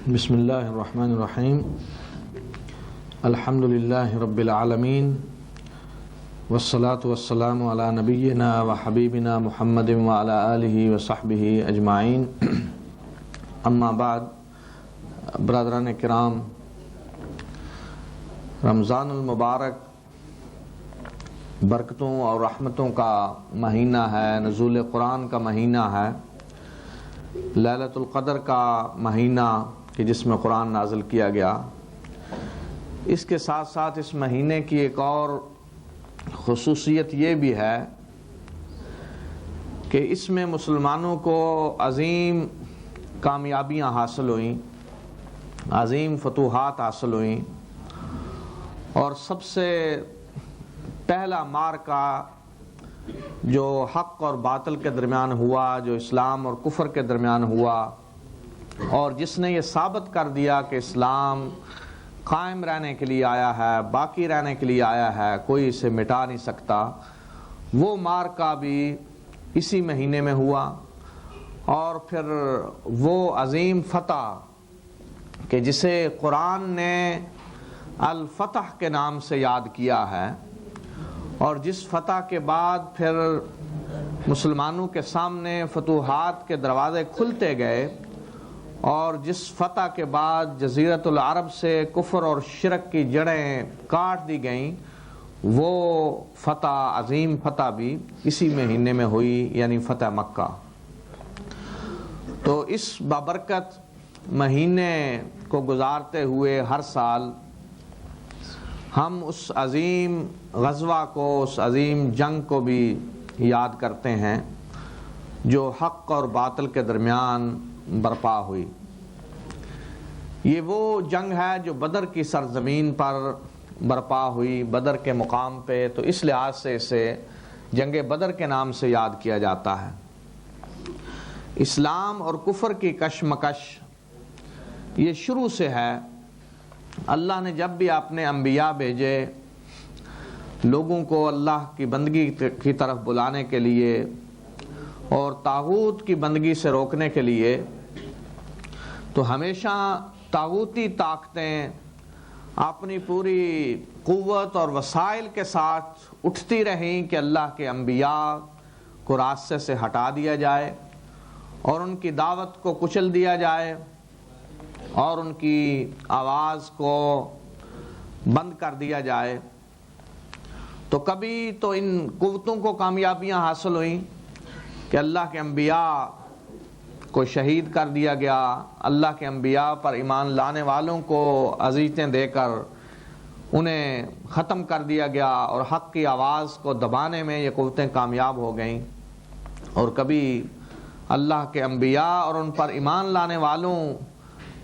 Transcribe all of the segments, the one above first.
بسم اللہ الرحمن الرحیم الحمدللہ رب العالمین والصلاة والسلام علی نبینا و حبیبنا محمد وعلی آلہ وصحبہ اجمعین اما بعد۔ برادران کرام، رمضان المبارک برکتوں اور رحمتوں کا مہینہ ہے، نزول قرآن کا مہینہ ہے، لیلۃ القدر کا مہینہ کہ جس میں قرآن نازل کیا گیا۔ اس کے ساتھ ساتھ اس مہینے کی ایک اور خصوصیت یہ بھی ہے کہ اس میں مسلمانوں کو عظیم کامیابیاں حاصل ہوئیں، عظیم فتوحات حاصل ہوئیں، اور سب سے پہلا معرکہ جو حق اور باطل کے درمیان ہوا، جو اسلام اور کفر کے درمیان ہوا، اور جس نے یہ ثابت کر دیا کہ اسلام قائم رہنے کے لیے آیا ہے، باقی رہنے کے لیے آیا ہے، کوئی اسے مٹا نہیں سکتا، وہ معرکہ بھی اسی مہینے میں ہوا۔ اور پھر وہ عظیم فتح کہ جسے قرآن نے الفتح کے نام سے یاد کیا ہے، اور جس فتح کے بعد پھر مسلمانوں کے سامنے فتوحات کے دروازے کھلتے گئے، اور جس فتح کے بعد جزیرۃ العرب سے کفر اور شرک کی جڑیں کاٹ دی گئیں، وہ فتح، عظیم فتح بھی اسی مہینے میں ہوئی، یعنی فتح مکہ۔ تو اس بابرکت مہینے کو گزارتے ہوئے ہر سال ہم اس عظیم غزوہ کو، اس عظیم جنگ کو بھی یاد کرتے ہیں جو حق اور باطل کے درمیان برپا ہوئی۔ یہ وہ جنگ ہے جو بدر کی سرزمین پر برپا ہوئی، بدر کے مقام پہ، تو اس لحاظ سے اسے جنگ بدر کے نام سے یاد کیا جاتا ہے۔ اسلام اور کفر کی کشمکش یہ شروع سے ہے۔ اللہ نے جب بھی اپنے انبیاء بھیجے لوگوں کو اللہ کی بندگی کی طرف بلانے کے لیے اور طاغوت کی بندگی سے روکنے کے لیے، تو ہمیشہ طاغوتی طاقتیں اپنی پوری قوت اور وسائل کے ساتھ اٹھتی رہیں کہ اللہ کے انبیاء کو راستے سے ہٹا دیا جائے اور ان کی دعوت کو کچل دیا جائے اور ان کی آواز کو بند کر دیا جائے۔ تو کبھی تو ان قوتوں کو کامیابیاں حاصل ہوئیں کہ اللہ کے انبیاء کو شہید کر دیا گیا، اللہ کے انبیاء پر ایمان لانے والوں کو اذیتیں دے کر انہیں ختم کر دیا گیا، اور حق کی آواز کو دبانے میں یہ قوتیں کامیاب ہو گئیں۔ اور کبھی اللہ کے انبیاء اور ان پر ایمان لانے والوں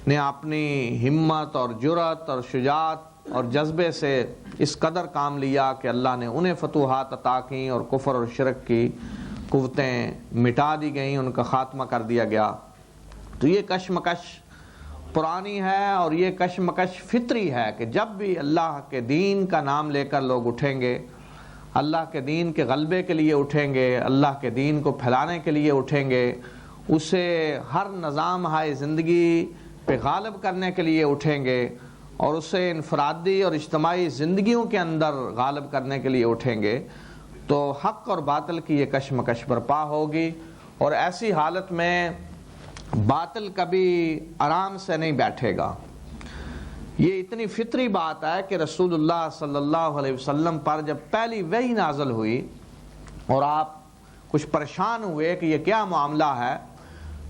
نے اپنی ہمت اور جرأت اور شجاعت اور جذبے سے اس قدر کام لیا کہ اللہ نے انہیں فتوحات عطا کیں اور کفر اور شرک کی قوتیں مٹا دی گئیں، ان کا خاتمہ کر دیا گیا۔ تو یہ کشمکش پرانی ہے، اور یہ کشمکش فطری ہے کہ جب بھی اللہ کے دین کا نام لے کر لوگ اٹھیں گے، اللہ کے دین کے غلبے کے لیے اٹھیں گے، اللہ کے دین کو پھیلانے کے لیے اٹھیں گے، اسے ہر نظام ہائے زندگی پہ غالب کرنے کے لیے اٹھیں گے، اور اسے انفرادی اور اجتماعی زندگیوں کے اندر غالب کرنے کے لیے اٹھیں گے، تو حق اور باطل کی یہ کشمکش برپا ہوگی۔ اور ایسی حالت میں باطل کبھی آرام سے نہیں بیٹھے گا۔ یہ اتنی فطری بات ہے کہ رسول اللہ صلی اللہ علیہ وسلم پر جب پہلی وحی نازل ہوئی اور آپ کچھ پریشان ہوئے کہ یہ کیا معاملہ ہے،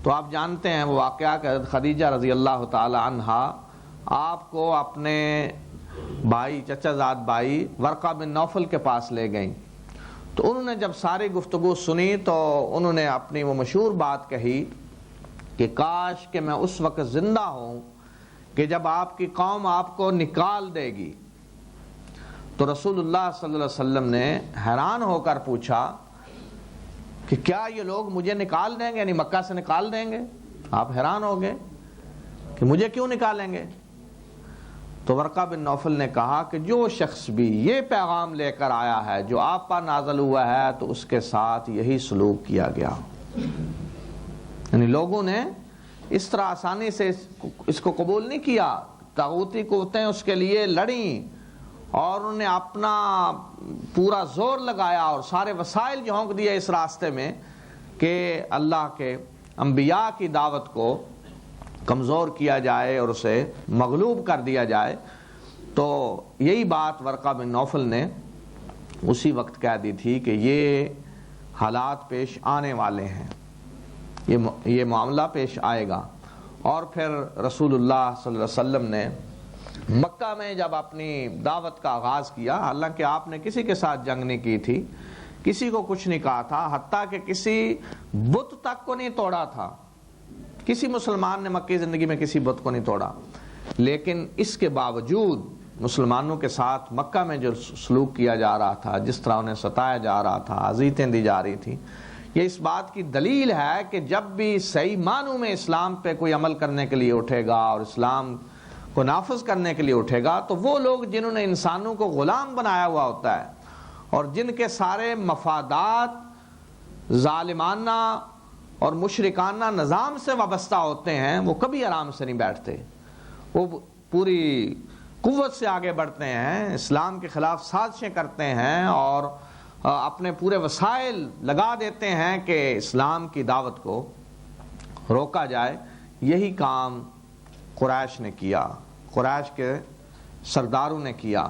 تو آپ جانتے ہیں وہ واقعہ کہ حضرت خدیجہ رضی اللہ تعالی عنہا آپ کو اپنے بھائی، چچا زاد بھائی ورقہ بن نوفل کے پاس لے گئیں۔ تو انہوں نے جب ساری گفتگو سنی تو انہوں نے اپنی وہ مشہور بات کہی کہ کاش کہ میں اس وقت زندہ ہوں کہ جب آپ کی قوم آپ کو نکال دے گی۔ تو رسول اللہ صلی اللہ علیہ وسلم نے حیران ہو کر پوچھا کہ کیا یہ لوگ مجھے نکال دیں گے، یعنی مکہ سے نکال دیں گے؟ آپ حیران ہو گئے کہ مجھے کیوں نکالیں گے؟ تو ورقہ بن نوفل نے کہا کہ جو شخص بھی یہ پیغام لے کر آیا ہے جو آپ پر نازل ہوا ہے، تو اس کے ساتھ یہی سلوک کیا گیا۔ یعنی لوگوں نے اس طرح آسانی سے اس کو قبول نہیں کیا. طاغوتی قوتیں اس کے لیے لڑیں اور انہوں نے اپنا پورا زور لگایا اور سارے وسائل جھونک دیے اس راستے میں کہ اللہ کے انبیاء کی دعوت کو کمزور کیا جائے اور اسے مغلوب کر دیا جائے. تو یہی بات ورقہ بن نوفل نے اسی وقت کہہ دی تھی کہ یہ حالات پیش آنے والے ہیں، یہ معاملہ پیش آئے گا. اور پھر رسول اللہ صلی اللہ علیہ وسلم نے مکہ میں جب اپنی دعوت کا آغاز کیا، حالانکہ آپ نے کسی کے ساتھ جنگ نہیں کی تھی، کسی کو کچھ نہیں کہا تھا، حتیٰ کہ کسی بت تک کو نہیں توڑا تھا. کسی مسلمان نے مکی زندگی میں کسی بت کو نہیں توڑا، لیکن اس کے باوجود مسلمانوں کے ساتھ مکہ میں جو سلوک کیا جا رہا تھا، جس طرح انہیں ستایا جا رہا تھا، اذیتیں دی جا رہی تھیں، یہ اس بات کی دلیل ہے کہ جب بھی صحیح معنوں میں اسلام پہ کوئی عمل کرنے کے لیے اٹھے گا اور اسلام کو نافذ کرنے کے لیے اٹھے گا تو وہ لوگ جنہوں نے انسانوں کو غلام بنایا ہوا ہوتا ہے اور جن کے سارے مفادات ظالمانہ اور مشرکانہ نظام سے وابستہ ہوتے ہیں، وہ کبھی آرام سے نہیں بیٹھتے. وہ پوری قوت سے آگے بڑھتے ہیں، اسلام کے خلاف سازشیں کرتے ہیں اور اپنے پورے وسائل لگا دیتے ہیں کہ اسلام کی دعوت کو روکا جائے. یہی کام قریش نے کیا، قریش کے سرداروں نے کیا.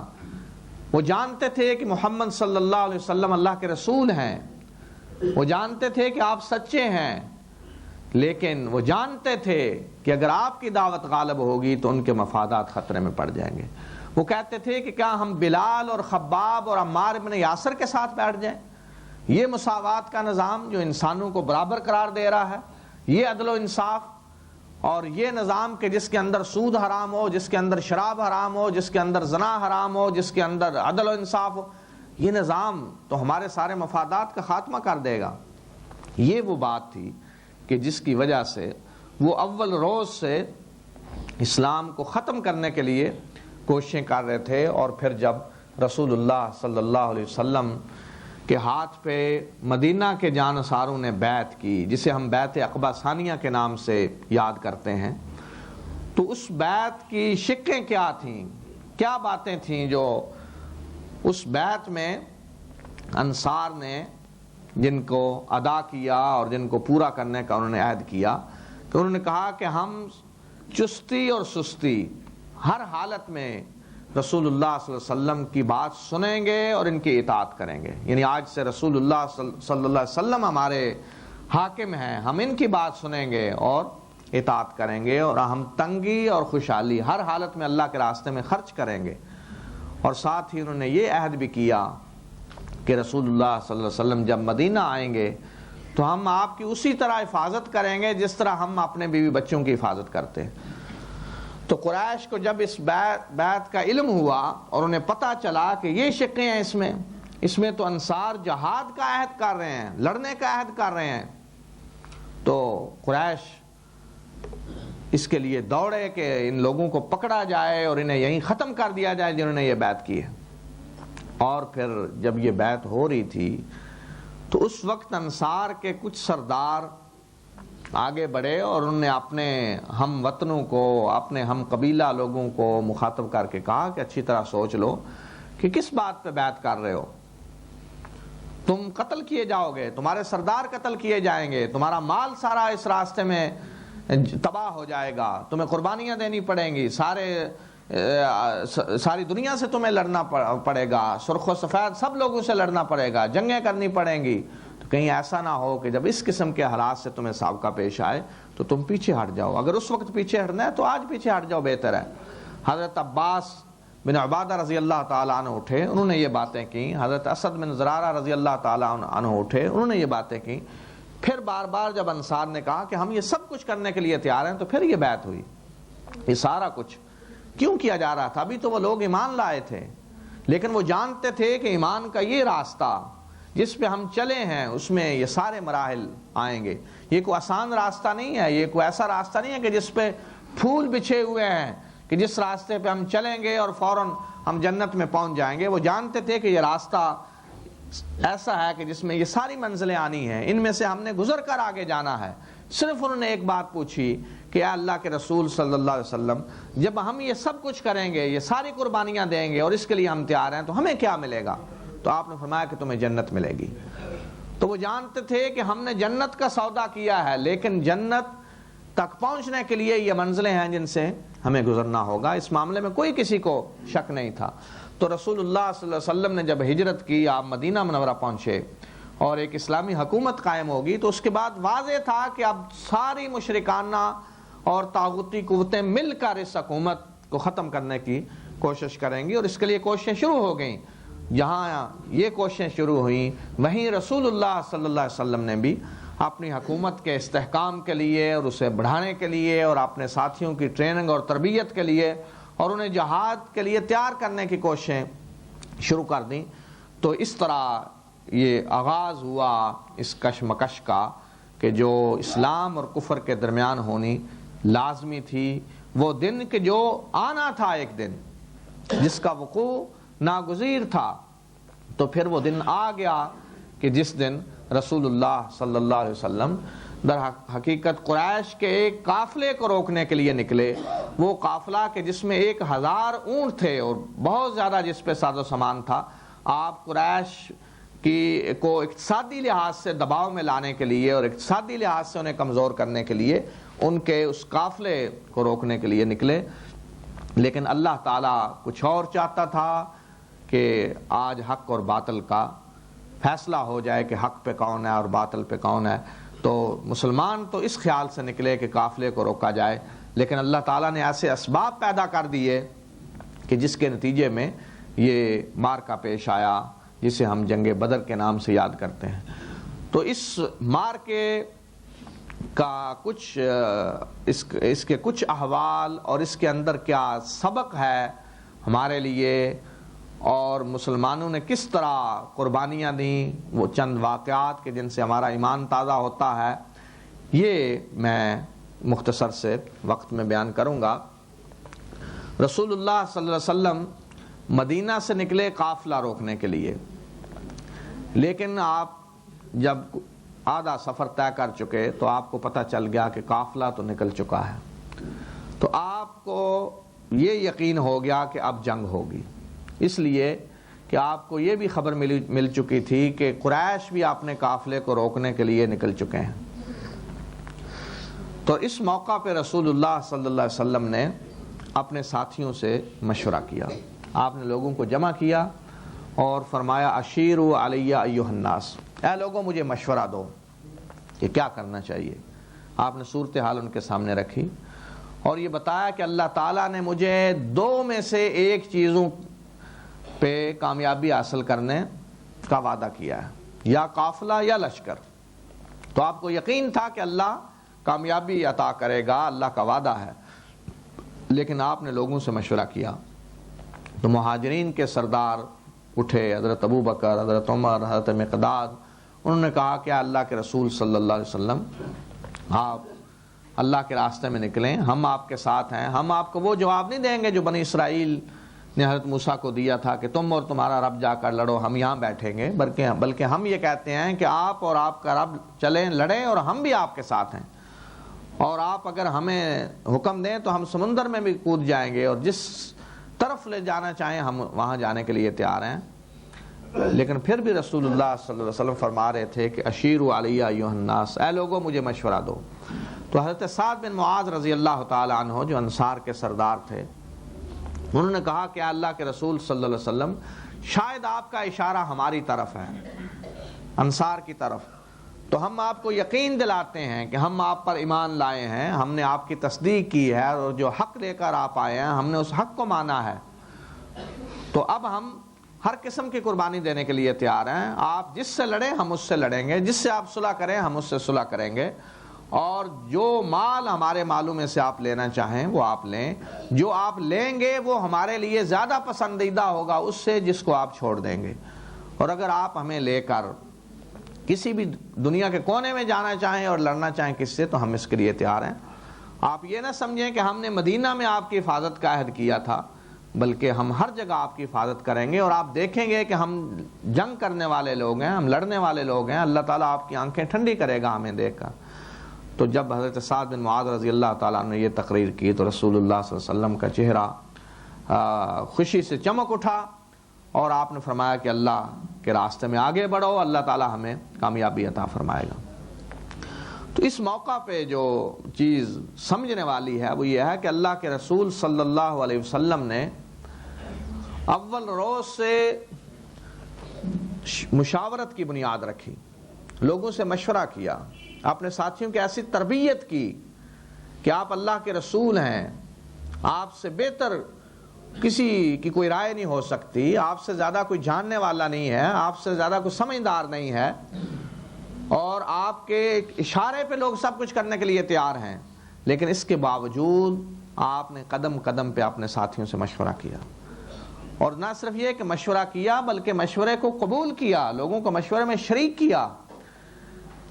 وہ جانتے تھے کہ محمد صلی اللہ علیہ وسلم اللہ کے رسول ہیں، وہ جانتے تھے کہ آپ سچے ہیں، لیکن وہ جانتے تھے کہ اگر آپ کی دعوت غالب ہوگی تو ان کے مفادات خطرے میں پڑ جائیں گے. وہ کہتے تھے کہ کیا ہم بلال اور خباب اور عمار بن یاسر کے ساتھ بیٹھ جائیں؟ یہ مساوات کا نظام جو انسانوں کو برابر قرار دے رہا ہے، یہ عدل و انصاف اور یہ نظام کہ جس کے اندر سود حرام ہو، جس کے اندر شراب حرام ہو، جس کے اندر زنا حرام ہو، جس کے اندر عدل و انصاف ہو، یہ نظام تو ہمارے سارے مفادات کا خاتمہ کر دے گا. یہ وہ بات تھی کہ جس کی وجہ سے وہ اول روز سے اسلام کو ختم کرنے کے لیے کوششیں کر رہے تھے. اور پھر جب رسول اللہ صلی اللہ علیہ وسلم کے ہاتھ پہ مدینہ کے جانصاروں نے بیعت کی، جسے ہم بیعت عقبہ ثانیہ کے نام سے یاد کرتے ہیں، تو اس بیعت کی شقیں کیا تھیں، کیا باتیں تھیں جو اس بیعت میں انصار نے جن کو ادا کیا اور جن کو پورا کرنے کا انہوں نے عہد کیا، کہ انہوں نے کہا کہ ہم چستی اور سستی ہر حالت میں رسول اللہ صلی اللہ علیہ وسلم کی بات سنیں گے اور ان کی اطاعت کریں گے. یعنی آج سے رسول اللہ صلی اللہ علیہ وسلم ہمارے حاکم ہیں، ہم ان کی بات سنیں گے اور اطاعت کریں گے، اور ہم تنگی اور خوشحالی ہر حالت میں اللہ کے راستے میں خرچ کریں گے. اور ساتھ ہی انہوں نے یہ عہد بھی کیا کہ رسول اللہ صلی اللہ علیہ وسلم جب مدینہ آئیں گے تو ہم آپ کی اسی طرح حفاظت کریں گے جس طرح ہم اپنے بیوی بچوں کی حفاظت کرتے ہیں. تو قریش کو جب اس بیعت کا علم ہوا اور انہیں پتہ چلا کہ یہ شقیں ہیں اس میں تو انصار جہاد کا عہد کر رہے ہیں، لڑنے کا عہد کر رہے ہیں، تو قریش اس کے لیے دوڑے کہ ان لوگوں کو پکڑا جائے اور انہیں یہیں ختم کر دیا جائے جنہوں نے یہ بیعت کی ہے. اور پھر جب یہ بیعت ہو رہی تھی تو اس وقت انصار کے کچھ سردار آگے بڑھے اور انہوں نے اپنے ہم وطنوں کو، اپنے ہم قبیلہ لوگوں کو مخاطب کر کے کہا کہ اچھی طرح سوچ لو کہ کس بات پہ بیعت کر رہے ہو. تم قتل کیے جاؤ گے، تمہارے سردار قتل کیے جائیں گے، تمہارا مال سارا اس راستے میں تباہ ہو جائے گا، تمہیں قربانیاں دینی پڑیں گی، ساری دنیا سے تمہیں لڑنا پڑے گا، سرخ و سفید سب لوگوں سے لڑنا پڑے گا، جنگیں کرنی پڑیں گی. تو کہیں ایسا نہ ہو کہ جب اس قسم کے حالات سے تمہیں سابقہ پیش آئے تو تم پیچھے ہٹ جاؤ. اگر اس وقت پیچھے ہٹنا ہے تو آج پیچھے ہٹ جاؤ، بہتر ہے. حضرت عباس بن عبادہ رضی اللہ تعالیٰ عنہ اٹھے، انہوں نے یہ باتیں کی. حضرت اسد بن زرارہ رضی اللہ تعالیٰ عنہ اٹھے، انہوں نے یہ باتیں کی. پھر بار بار جب انصار نے کہا کہ ہم یہ سب کچھ کرنے کے لیے تیار ہیں تو پھر یہ بیعت ہوئی. یہ سارا کچھ کیوں کیا جا رہا تھا؟ ابھی تو وہ لوگ ایمان لائے تھے، لیکن وہ جانتے تھے کہ ایمان کا یہ راستہ جس پہ ہم چلے ہیں اس میں یہ سارے مراحل آئیں گے. یہ کوئی آسان راستہ نہیں ہے، یہ کوئی ایسا راستہ نہیں ہے کہ جس پہ پھول بچھے ہوئے ہیں کہ جس راستے پہ ہم چلیں گے اور فوراً ہم جنت میں پہنچ جائیں گے. وہ جانتے تھے کہ یہ راستہ ایسا ہے کہ جس میں یہ ساری منزلیں آنی ہیں، ان میں سے ہم نے گزر کر آگے جانا ہے. صرف انہوں نے ایک بات پوچھی کہ اے اللہ کے رسول صلی اللہ علیہ وسلم جب ہم یہ سب کچھ کریں گے، یہ ساری قربانیاں دیں گے اور اس کے لیے ہم تیار ہیں، تو ہمیں کیا ملے گا؟ تو آپ نے فرمایا کہ تمہیں جنت ملے گی۔ تو وہ جانتے تھے کہ ہم نے جنت کا سودا کیا ہے، لیکن جنت تک پہنچنے کے لیے یہ منزلیں ہیں جن سے ہمیں گزرنا ہوگا، اس معاملے میں کوئی کسی کو شک نہیں تھا۔ تو رسول اللہ صلی اللہ علیہ وسلم نے جب ہجرت کی، آپ مدینہ منورہ پہنچے اور ایک اسلامی حکومت قائم ہوگی، تو اس کے بعد واضح تھا کہ اب ساری مشرکانہ اور طاغوتی قوتیں مل کر اس حکومت کو ختم کرنے کی کوشش کریں گی، اور اس کے لیے کوششیں شروع ہو گئیں۔ جہاں یہ کوششیں شروع ہوئیں، وہیں رسول اللہ صلی اللہ علیہ وسلم نے بھی اپنی حکومت کے استحکام کے لیے اور اسے بڑھانے کے لیے اور اپنے ساتھیوں کی ٹریننگ اور تربیت کے لیے اور انہیں جہاد کے لیے تیار کرنے کی کوششیں شروع کر دیں۔ تو اس طرح یہ آغاز ہوا اس کشمکش کا کہ جو اسلام اور کفر کے درمیان ہونی لازمی تھی، وہ دن کہ جو آنا تھا، ایک دن جس کا وقوع ناگزیر تھا، تو پھر وہ دن آ گیا کہ جس دن رسول اللہ صلی اللہ علیہ وسلم در حقیقت قریش کے ایک قافلے کو روکنے کے لیے نکلے۔ وہ قافلہ کہ جس میں 1000 اونٹ تھے اور بہت زیادہ جس پہ ساز و سامان تھا، آپ قریش کو اقتصادی لحاظ سے دباؤ میں لانے کے لیے اور اقتصادی لحاظ سے انہیں کمزور کرنے کے لیے ان کے اس قافلے کو روکنے کے لیے نکلے۔ لیکن اللہ تعالیٰ کچھ اور چاہتا تھا کہ آج حق اور باطل کا فیصلہ ہو جائے کہ حق پہ کون ہے اور باطل پہ کون ہے۔ تو مسلمان تو اس خیال سے نکلے کہ قافلے کو روکا جائے، لیکن اللہ تعالیٰ نے ایسے اسباب پیدا کر دیے کہ جس کے نتیجے میں یہ مارکا پیش آیا، جسے ہم جنگ بدر کے نام سے یاد کرتے ہیں۔ تو اس مارکے کا کچھ اس کے کچھ احوال اور اس کے اندر کیا سبق ہے ہمارے لیے، اور مسلمانوں نے کس طرح قربانیاں دیں، وہ چند واقعات کے جن سے ہمارا ایمان تازہ ہوتا ہے، یہ میں مختصر سے وقت میں بیان کروں گا۔ رسول اللہ صلی اللہ علیہ وسلم مدینہ سے نکلے قافلہ روکنے کے لیے، لیکن آپ جب آدھا سفر طے کر چکے تو آپ کو پتہ چل گیا کہ قافلہ تو نکل چکا ہے، تو آپ کو یہ یقین ہو گیا کہ اب جنگ ہوگی، اس لیے کہ آپ کو یہ بھی خبر مل چکی تھی کہ قریش بھی اپنے قافلے کو روکنے کے لیے نکل چکے ہیں۔ تو اس موقع پہ رسول اللہ صلی اللہ علیہ وسلم نے اپنے ساتھیوں سے مشورہ کیا، آپ نے لوگوں کو جمع کیا اور فرمایا اشیروا علی ایھا الناس، اے لوگوں مجھے مشورہ دو کہ کیا کرنا چاہیے۔ آپ نے صورتحال ان کے سامنے رکھی اور یہ بتایا کہ اللہ تعالیٰ نے مجھے 2 میں سے ایک چیزوں پہ کامیابی حاصل کرنے کا وعدہ کیا ہے، یا قافلہ یا لشکر۔ تو آپ کو یقین تھا کہ اللہ کامیابی عطا کرے گا، اللہ کا وعدہ ہے، لیکن آپ نے لوگوں سے مشورہ کیا۔ تو مہاجرین کے سردار اٹھے، حضرت ابو بکر، حضرت عمر، حضرت مقداد، انہوں نے کہا کہ اللہ کے رسول صلی اللہ علیہ وسلم آپ اللہ کے راستے میں نکلیں، ہم آپ کے ساتھ ہیں، ہم آپ کو وہ جواب نہیں دیں گے جو بنی اسرائیل نے حضرت موسیٰ کو دیا تھا کہ تم اور تمہارا رب جا کر لڑو، ہم یہاں بیٹھیں گے، بلکہ ہم یہ کہتے ہیں کہ آپ اور آپ کا رب چلیں لڑیں اور ہم بھی آپ کے ساتھ ہیں، اور آپ اگر ہمیں حکم دیں تو ہم سمندر میں بھی کود جائیں گے اور جس طرف لے جانا چاہیں ہم وہاں جانے کے لیے تیار ہیں۔ لیکن پھر بھی رسول اللہ صلی اللہ علیہ وسلم فرما رہے تھے کہ اشیروا علی ایھا الناس، اے لوگوں مجھے مشورہ دو۔ تو حضرت سعد بن معاذ رضی اللہ تعالی عنہ جو انصار کے سردار تھے، انہوں نے کہا کہ اللہ کے رسول صلی اللہ علیہ وسلم شاید آپ کا اشارہ ہماری طرف ہے، انصار کی طرف، تو ہم آپ کو یقین دلاتے ہیں کہ ہم آپ پر ایمان لائے ہیں، ہم نے آپ کی تصدیق کی ہے اور جو حق لے کر آپ آئے ہیں ہم نے اس حق کو مانا ہے، تو اب ہم ہر قسم کی قربانی دینے کے لیے تیار ہیں، آپ جس سے لڑیں ہم اس سے لڑیں گے، جس سے آپ صلح کریں ہم اس سے صلح کریں گے، اور جو مال ہمارے مالوں میں سے آپ لینا چاہیں وہ آپ لیں، جو آپ لیں گے وہ ہمارے لیے زیادہ پسندیدہ ہوگا اس سے جس کو آپ چھوڑ دیں گے، اور اگر آپ ہمیں لے کر کسی بھی دنیا کے کونے میں جانا چاہیں اور لڑنا چاہیں کس سے تو ہم اس کے لیے تیار ہیں۔ آپ یہ نہ سمجھیں کہ ہم نے مدینہ میں آپ کی حفاظت کا عہد کیا تھا، بلکہ ہم ہر جگہ آپ کی حفاظت کریں گے، اور آپ دیکھیں گے کہ ہم جنگ کرنے والے لوگ ہیں، ہم لڑنے والے لوگ ہیں، اللہ تعالیٰ آپ کی آنکھیں ٹھنڈی کرے گا ہمیں دیکھ کر۔ تو جب حضرت سعد بن معاذ رضی اللہ تعالیٰ نے یہ تقریر کی تو رسول اللہ صلی اللہ علیہ وسلم کا چہرہ خوشی سے چمک اٹھا اور آپ نے فرمایا کہ اللہ کے راستے میں آگے بڑھو، اللہ تعالیٰ ہمیں کامیابی عطا فرمائے گا۔ تو اس موقع پہ جو چیز سمجھنے والی ہے وہ یہ ہے کہ اللہ کے رسول صلی اللہ علیہ وسلم نے اول روز سے مشاورت کی بنیاد رکھی، لوگوں سے مشورہ کیا، اپنے ساتھیوں کی ایسی تربیت کی کہ آپ اللہ کے رسول ہیں، آپ سے بہتر کسی کی کوئی رائے نہیں ہو سکتی، آپ سے زیادہ کوئی جاننے والا نہیں ہے، آپ سے زیادہ کوئی سمجھدار نہیں ہے، اور آپ کے اشارے پہ لوگ سب کچھ کرنے کے لیے تیار ہیں، لیکن اس کے باوجود آپ نے قدم قدم پہ اپنے ساتھیوں سے مشورہ کیا، اور نہ صرف یہ کہ مشورہ کیا بلکہ مشورے کو قبول کیا، لوگوں کو مشورے میں شریک کیا،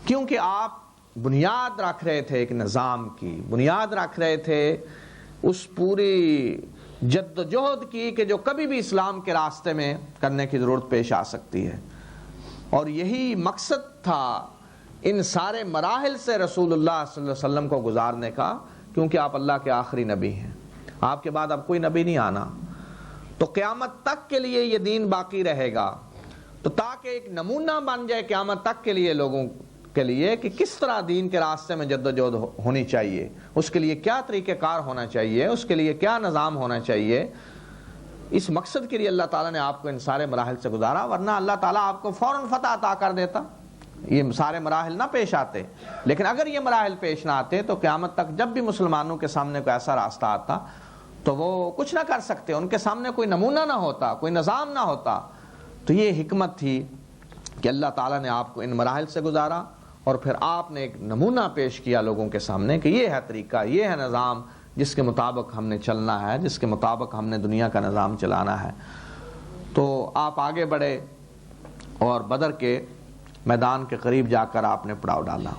کیونکہ آپ بنیاد رکھ رہے تھے ایک نظام کی، بنیاد رکھ رہے تھے اس پوری جد و جہد کی کہ جو کبھی بھی اسلام کے راستے میں کرنے کی ضرورت پیش آ سکتی ہے، اور یہی مقصد تھا ان سارے مراحل سے رسول اللہ صلی اللہ علیہ وسلم کو گزارنے کا، کیونکہ آپ اللہ کے آخری نبی ہیں، آپ کے بعد اب کوئی نبی نہیں آنا، تو قیامت تک کے لیے یہ دین باقی رہے گا، تو تاکہ ایک نمونہ بن جائے قیامت تک کے لیے لوگوں کے لیے کہ کس طرح دین کے راستے میں جد و جہد ہونی چاہیے، اس کے لیے کیا طریقہ کار ہونا چاہیے، اس کے لیے کیا نظام ہونا چاہیے، اس مقصد کے لیے اللہ تعالیٰ نے آپ کو ان سارے مراحل سے گزارا، ورنہ اللہ تعالیٰ آپ کو فوراً فتح عطا کر دیتا، یہ سارے مراحل نہ پیش آتے، لیکن اگر یہ مراحل پیش نہ آتے تو قیامت تک جب بھی مسلمانوں کے سامنے کوئی ایسا راستہ آتا تو وہ کچھ نہ کر سکتے، ان کے سامنے کوئی نمونہ نہ ہوتا، کوئی نظام نہ ہوتا۔ تو یہ حکمت تھی کہ اللہ تعالیٰ نے آپ کو ان مراحل سے گزارا، اور پھر آپ نے ایک نمونہ پیش کیا لوگوں کے سامنے کہ یہ ہے طریقہ، یہ ہے نظام جس کے مطابق ہم نے چلنا ہے، جس کے مطابق ہم نے دنیا کا نظام چلانا ہے۔ تو آپ آگے بڑھے اور بدر کے میدان کے قریب جا کر آپ نے پڑاؤ ڈالا،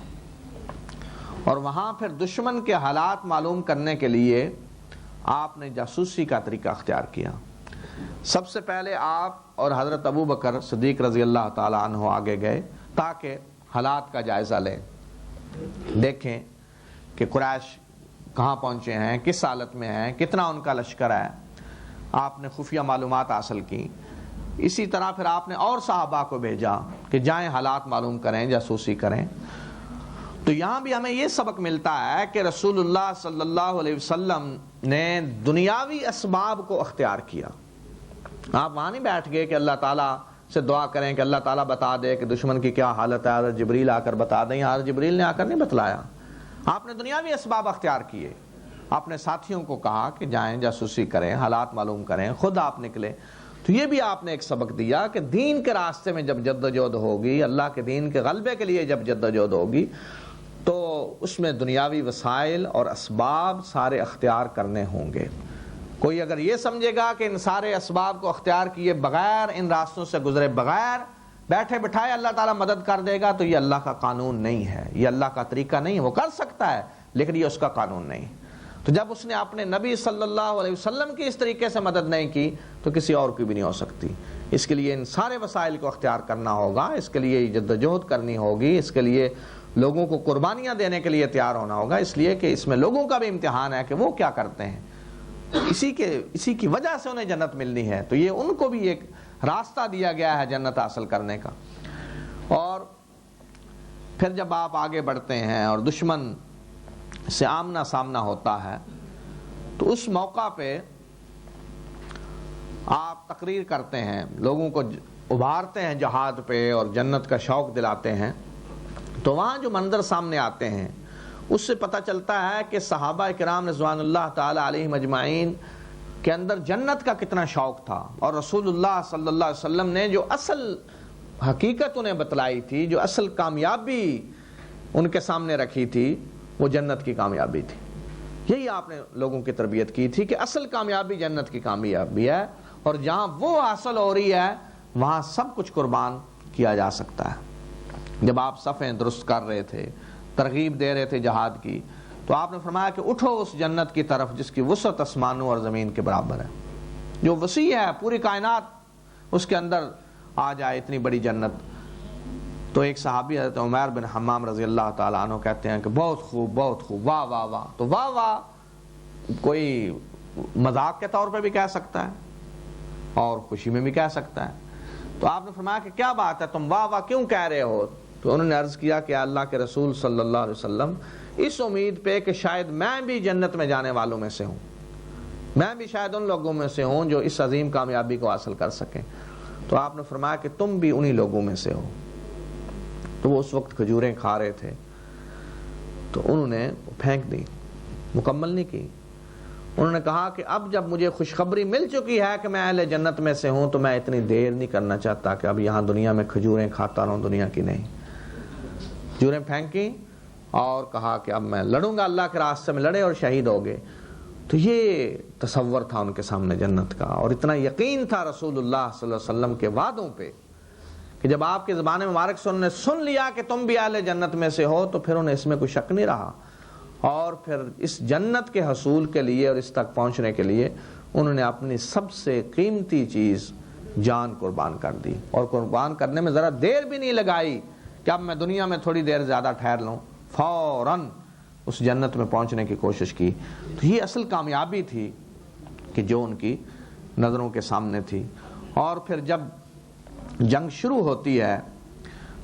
اور وہاں پھر دشمن کے حالات معلوم کرنے کے لیے آپ نے جاسوسی کا طریقہ اختیار کیا۔ سب سے پہلے آپ اور حضرت ابو بکر صدیق رضی اللہ تعالی عنہ آگے گئے تاکہ حالات کا جائزہ لیں، دیکھیں کہ قریش کہاں پہنچے ہیں، کس حالت میں ہیں، کتنا ان کا لشکر ہے، آپ نے خفیہ معلومات حاصل کی۔ اسی طرح پھر آپ نے اور صحابہ کو بھیجا کہ جائیں حالات معلوم کریں، جاسوسی کریں۔ تو یہاں بھی ہمیں یہ سبق ملتا ہے کہ رسول اللہ صلی اللہ علیہ وسلم نے دنیاوی اسباب کو اختیار کیا۔ آپ وہاں نہیں بیٹھ گئے کہ اللہ تعالیٰ سے دعا کریں کہ اللہ تعالیٰ بتا دے کہ دشمن کی کیا حالت ہے، حضرت جبریل آ کر بتا دیں، حضرت جبریل نے آ کر نہیں بتلایا، آپ نے دنیاوی اسباب اختیار کیے، اپنے ساتھیوں کو کہا کہ جائیں جاسوسی کریں، حالات معلوم کریں، خود آپ نکلے۔ تو یہ بھی آپ نے ایک سبق دیا کہ دین کے راستے میں جب جد و جہد ہوگی، اللہ کے دین کے غلبے کے لیے جب جد و جہد ہوگی تو اس میں دنیاوی وسائل اور اسباب سارے اختیار کرنے ہوں گے۔ کوئی اگر یہ سمجھے گا کہ ان سارے اسباب کو اختیار کیے بغیر، ان راستوں سے گزرے بغیر بیٹھے بٹھائے اللہ تعالیٰ مدد کر دے گا، تو یہ اللہ کا قانون نہیں ہے، یہ اللہ کا طریقہ نہیں ہے۔ وہ کر سکتا ہے لیکن یہ اس کا قانون نہیں۔ تو جب اس نے اپنے نبی صلی اللہ علیہ وسلم کی اس طریقے سے مدد نہیں کی تو کسی اور کی بھی نہیں ہو سکتی۔ اس کے لیے ان سارے وسائل کو اختیار کرنا ہوگا، اس کے لیے جد و جہد کرنی ہوگی، اس کے لیے لوگوں کو قربانیاں دینے کے لیے تیار ہونا ہوگا، اس لیے کہ اس میں لوگوں کا بھی امتحان ہے کہ وہ کیا کرتے ہیں، اسی کی وجہ سے انہیں جنت ملنی ہے، تو یہ ان کو بھی ایک راستہ دیا گیا ہے جنت حاصل کرنے کا۔ اور پھر جب آپ آگے بڑھتے ہیں اور دشمن سے آمنا سامنا ہوتا ہے تو اس موقع پہ آپ تقریر کرتے ہیں، لوگوں کو ابھارتے ہیں جہاد پہ اور جنت کا شوق دلاتے ہیں، تو وہاں جو منظر سامنے آتے ہیں اس سے پتہ چلتا ہے کہ صحابہ کرام رضوان اللہ تعالی علیہم اجمعین کے اندر جنت کا کتنا شوق تھا، اور رسول اللہ صلی اللہ علیہ وسلم نے جو اصل حقیقت انہیں بتلائی تھی، جو اصل کامیابی ان کے سامنے رکھی تھی، وہ جنت کی کامیابی تھی۔ یہی آپ نے لوگوں کی تربیت کی تھی کہ اصل کامیابی جنت کی کامیابی ہے، اور جہاں وہ حاصل ہو رہی ہے وہاں سب کچھ قربان کیا جا سکتا ہے۔ جب آپ صفیں درست کر رہے تھے، ترغیب دے رہے تھے جہاد کی، تو آپ نے فرمایا کہ اٹھو اس جنت کی طرف جس کی وسعت آسمانوں اور زمین کے برابر ہے، جو وسیع ہے، پوری کائنات اس کے اندر آ جائے، اتنی بڑی جنت۔ تو ایک صحابی حضرت عمیر بن حمام رضی اللہ تعالیٰ عنہ کہتے ہیں کہ بہت خوب بہت خوب، واہ واہ واہ. تو واہ واہ کوئی مذاق کے طور پہ بھی کہہ سکتا ہے اور خوشی میں بھی کہہ سکتا ہے. تو آپ نے فرمایا کہ کیا بات ہے، تم واہ واہ کیوں کہہ رہے ہو؟ تو انہوں نے عرض کیا کہ اللہ کے رسول صلی اللہ علیہ وسلم اس امید پہ کہ شاید میں بھی جنت میں جانے والوں میں سے ہوں، میں بھی شاید ان لوگوں میں سے ہوں جو اس عظیم کامیابی کو حاصل کر سکیں. تو آپ نے فرمایا کہ تم بھی انہی لوگوں میں سے ہو. تو وہ اس وقت کھجوریں کھا رہے تھے تو انہوں نے پھینک دی، مکمل نہیں کی. انہوں نے کہا کہ اب جب مجھے خوشخبری مل چکی ہے کہ میں اہل جنت میں سے ہوں تو میں اتنی دیر نہیں کرنا چاہتا کہ اب یہاں دنیا میں کھجوریں کھاتا رہوں، دنیا کی نہیں. کھجوریں پھینکی اور کہا کہ اب میں لڑوں گا، اللہ کے راستے میں لڑے اور شہید ہو گئے. تو یہ تصور تھا ان کے سامنے جنت کا، اور اتنا یقین تھا رسول اللہ صلی اللہ علیہ وسلم کے وعدوں پہ کہ جب آپ کے زبان مبارک سے انہوں نے سن لیا کہ تم بھی اہل جنت میں سے ہو تو پھر انہیں اس میں کوئی شک نہیں رہا. اور پھر اس جنت کے حصول کے لیے اور اس تک پہنچنے کے لیے انہوں نے اپنی سب سے قیمتی چیز جان قربان کر دی، اور قربان کرنے میں ذرا دیر بھی نہیں لگائی کہ اب میں دنیا میں تھوڑی دیر زیادہ ٹھہر لوں، فوراً اس جنت میں پہنچنے کی کوشش کی. تو یہ اصل کامیابی تھی کہ جو ان کی نظروں کے سامنے تھی. اور پھر جب جنگ شروع ہوتی ہے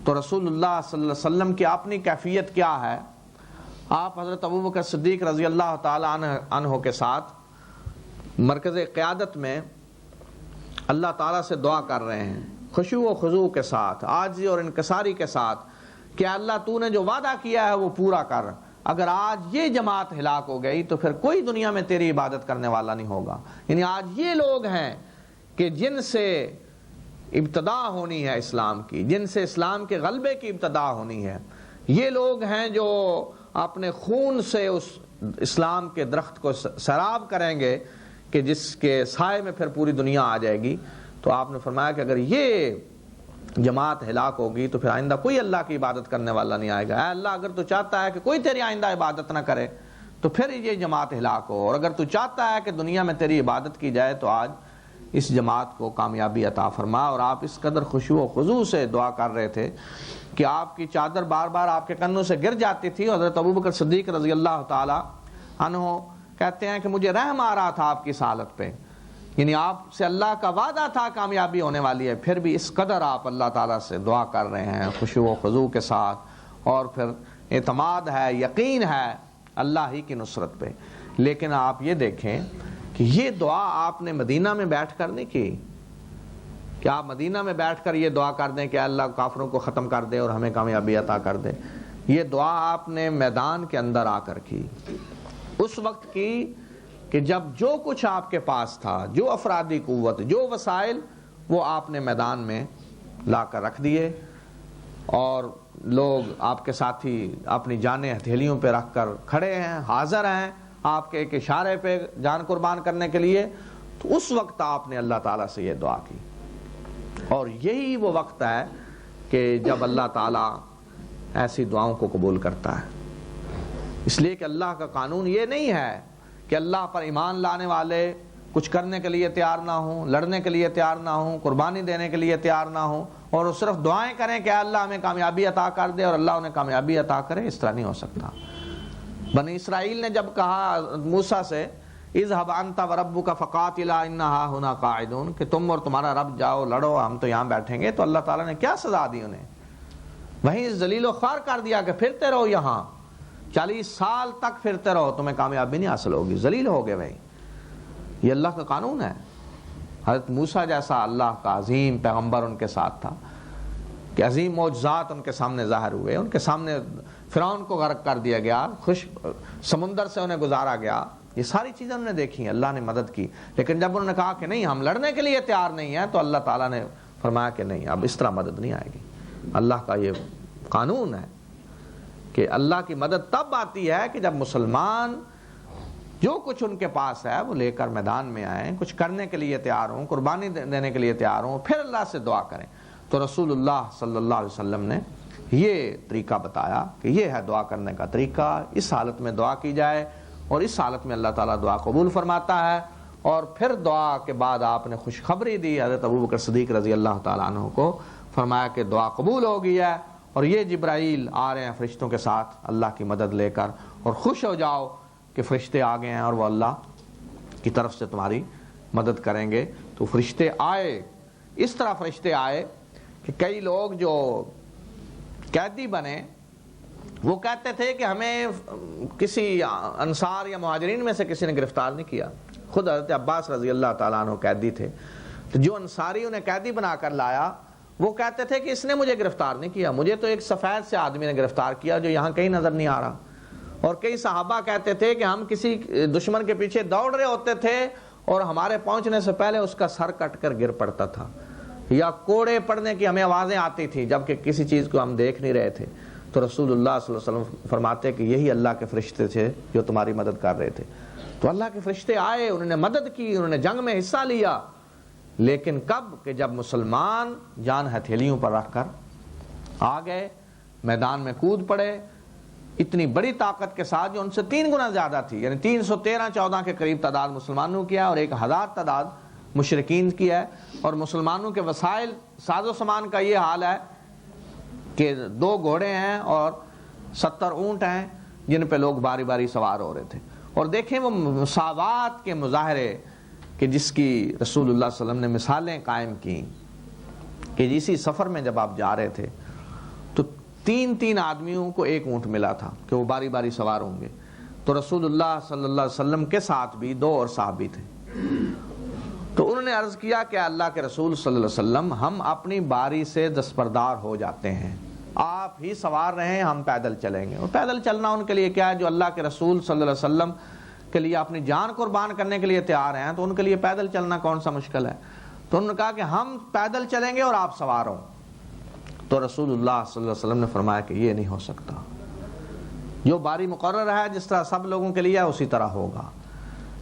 تو رسول اللہ صلی اللہ علیہ وسلم کی اپنی کیفیت کیا ہے؟ آپ حضرت ابوبکر صدیق رضی اللہ تعالیٰ عنہ کے ساتھ مرکز قیادت میں اللہ تعالیٰ سے دعا کر رہے ہیں خشوع و خضوع کے ساتھ، عاجزی اور انکساری کے ساتھ کہ اللہ تو نے جو وعدہ کیا ہے وہ پورا کر. اگر آج یہ جماعت ہلاک ہو گئی تو پھر کوئی دنیا میں تیری عبادت کرنے والا نہیں ہوگا. یعنی آج یہ لوگ ہیں کہ جن سے ابتدا ہونی ہے اسلام کی، جن سے اسلام کے غلبے کی ابتدا ہونی ہے. یہ لوگ ہیں جو اپنے خون سے اس اسلام کے درخت کو سیراب کریں گے کہ جس کے سائے میں پھر پوری دنیا آ جائے گی. تو آپ نے فرمایا کہ اگر یہ جماعت ہلاک ہوگی تو پھر آئندہ کوئی اللہ کی عبادت کرنے والا نہیں آئے گا. اے اللہ اگر تو چاہتا ہے کہ کوئی تیری آئندہ عبادت نہ کرے تو پھر یہ جماعت ہلاک ہو، اور اگر تو چاہتا ہے کہ دنیا میں تیری عبادت کی جائے تو آج اس جماعت کو کامیابی عطا فرما. اور آپ اس قدر خشوع و خضوع سے دعا کر رہے تھے کہ آپ کی چادر بار بار آپ کے کنوں سے گر جاتی تھی. حضرت ابوبکر صدیق رضی اللہ تعالی عنہ کہتے ہیں کہ مجھے رحم آ رہا تھا آپ کی حالت پہ، یعنی آپ سے اللہ کا وعدہ تھا کامیابی ہونے والی ہے، پھر بھی اس قدر آپ اللہ تعالیٰ سے دعا کر رہے ہیں خشوع و خضوع کے ساتھ. اور پھر اعتماد ہے، یقین ہے اللہ ہی کی نصرت پہ. لیکن آپ یہ دیکھیں کہ یہ دعا آپ نے مدینہ میں بیٹھ کر نہیں کی کہ آپ مدینہ میں بیٹھ کر یہ دعا کر دیں کہ اللہ کافروں کو ختم کر دے اور ہمیں کامیابی عطا کر دے. یہ دعا آپ نے میدان کے اندر آ کر کی، اس وقت کی کہ جب جو کچھ آپ کے پاس تھا، جو افرادی قوت، جو وسائل، وہ آپ نے میدان میں لا کر رکھ دیے، اور لوگ آپ کے ساتھی اپنی جانیں ہتھیلیوں پہ رکھ کر کھڑے ہیں، حاضر ہیں آپ کے ایک اشارے پہ جان قربان کرنے کے لیے. تو اس وقت آپ نے اللہ تعالیٰ سے یہ دعا کی. اور یہی وہ وقت ہے کہ جب اللہ تعالیٰ ایسی دعاؤں کو قبول کرتا ہے. اس لیے کہ اللہ کا قانون یہ نہیں ہے کہ اللہ پر ایمان لانے والے کچھ کرنے کے لیے تیار نہ ہوں، لڑنے کے لیے تیار نہ ہوں، قربانی دینے کے لیے تیار نہ ہوں، اور وہ صرف دعائیں کریں کہ اللہ ہمیں کامیابی عطا کر دے اور اللہ انہیں کامیابی عطا کرے. اس طرح نہیں ہو سکتا. بنی اسرائیل نے جب کہا موسیٰ سے اذهب انت وربک فقاتلا انا ہاہنا قاعدون، کہ تم اور تمہارا رب جاؤ لڑو، ہم تو یہاں بیٹھیں گے، تو اللہ تعالیٰ نے کیا سزا دی انہیں؟ وہیں ذلیل و خوار کر دیا کہ پھرتے رہو یہاں 40 سال تک پھرتے رہو، تمہیں کامیابی نہیں حاصل ہوگی. ذلیل ہو گئے بھائی. یہ اللہ کا قانون ہے. حضرت موسیٰ جیسا اللہ کا عظیم پیغمبر ان کے ساتھ تھا کہ عظیم معجزات ان کے سامنے ظاہر ہوئے، ان کے سامنے فرعون کو غرق کر دیا گیا، سمندر سے انہیں گزارا گیا. یہ ساری چیزیں انہوں نے دیکھی، اللہ نے مدد کی. لیکن جب انہوں نے کہا کہ نہیں ہم لڑنے کے لیے تیار نہیں ہیں تو اللہ تعالیٰ نے فرمایا کہ نہیں، اب اس طرح مدد نہیں آئے گی. اللہ کا یہ قانون ہے کہ اللہ کی مدد تب آتی ہے کہ جب مسلمان جو کچھ ان کے پاس ہے وہ لے کر میدان میں آئیں، کچھ کرنے کے لیے تیار ہوں، قربانی دینے کے لیے تیار ہوں، پھر اللہ سے دعا کریں. تو رسول اللہ صلی اللہ علیہ وسلم نے یہ طریقہ بتایا کہ یہ ہے دعا کرنے کا طریقہ، اس حالت میں دعا کی جائے اور اس حالت میں اللہ تعالیٰ دعا قبول فرماتا ہے. اور پھر دعا کے بعد آپ نے خوشخبری دی حضرت ابوبکر صدیق رضی اللہ تعالیٰ عنہ کو، فرمایا کہ دعا قبول ہو گئی ہے اور یہ جبرائیل آ رہے ہیں فرشتوں کے ساتھ اللہ کی مدد لے کر، اور خوش ہو جاؤ کہ فرشتے آ گئے ہیں اور وہ اللہ کی طرف سے تمہاری مدد کریں گے۔ تو فرشتے آئے، اس طرح فرشتے آئے کہ کئی لوگ جو قیدی بنے وہ کہتے تھے کہ ہمیں کسی انصار یا مہاجرین میں سے کسی نے گرفتار نہیں کیا۔ خود حضرت عباس رضی اللہ تعالیٰ عنہ قیدی تھے، تو جو انصاری انہیں قیدی بنا کر لایا وہ کہتے تھے کہ اس نے مجھے گرفتار نہیں کیا، مجھے تو ایک سفید سے آدمی نے گرفتار کیا جو یہاں کہیں نظر نہیں آ رہا۔ اور کئی صحابہ کہتے تھے کہ ہم کسی دشمن کے پیچھے دوڑ رہے ہوتے تھے اور ہمارے پہنچنے سے پہلے اس کا سر کٹ کر گر پڑتا تھا، یا کوڑے پڑنے کی ہمیں آوازیں آتی تھی جبکہ کسی چیز کو ہم دیکھ نہیں رہے تھے۔ تو رسول اللہ صلی اللہ علیہ وسلم فرماتے کہ یہی اللہ کے فرشتے تھے جو تمہاری مدد کر رہے تھے۔ تو اللہ کے فرشتے آئے، انہوں نے مدد کی، انہوں نے جنگ میں حصہ لیا، لیکن کب کہ جب مسلمان جان ہتھیلیوں پر رکھ کر آ گئے، میدان میں کود پڑے، اتنی بڑی طاقت کے ساتھ جو ان سے 3 گنا زیادہ تھی، یعنی 313-14 کے قریب تعداد مسلمانوں کی ہے اور 1000 تعداد مشرکین کی ہے۔ اور مسلمانوں کے وسائل ساز و سامان کا یہ حال ہے کہ 2 گھوڑے ہیں اور 70 اونٹ ہیں جن پہ لوگ باری باری سوار ہو رہے تھے۔ اور دیکھیں وہ مساوات کے مظاہرے کہ جس کی رسول اللہ صلی اللہ علیہ وسلم نے مثالیں قائم کی کہ اسی سفر میں جب آپ جا رہے تھے تو 3 آدمیوں کو 1 اونٹ ملا تھا کہ وہ باری باری سوار ہوں گے، تو رسول اللہ صلی اللہ علیہ وسلم کے ساتھ بھی 2 اور صحابی تھے۔ تو انہوں نے عرض کیا کہ اللہ کے رسول صلی اللہ علیہ وسلم ہم اپنی باری سے دستبردار ہو جاتے ہیں، آپ ہی سوار رہیں، ہم پیدل چلیں گے۔ اور پیدل چلنا ان کے لیے کیا ہے، جو اللہ کے رسول صلی اللہ علیہ وسلم کے لیے اپنی جان قربان کرنے کے لیے تیار ہیں، تو ان کے لیے پیدل چلنا کون سا مشکل ہے۔ تو انہوں نے کہا کہ ہم پیدل چلیں گے اور آپ سوار ہوں۔ تو رسول اللہ صلی اللہ علیہ وسلم نے فرمایا کہ یہ نہیں ہو سکتا، جو باری مقرر ہے جس طرح سب لوگوں کے لیے ہے اسی طرح ہوگا،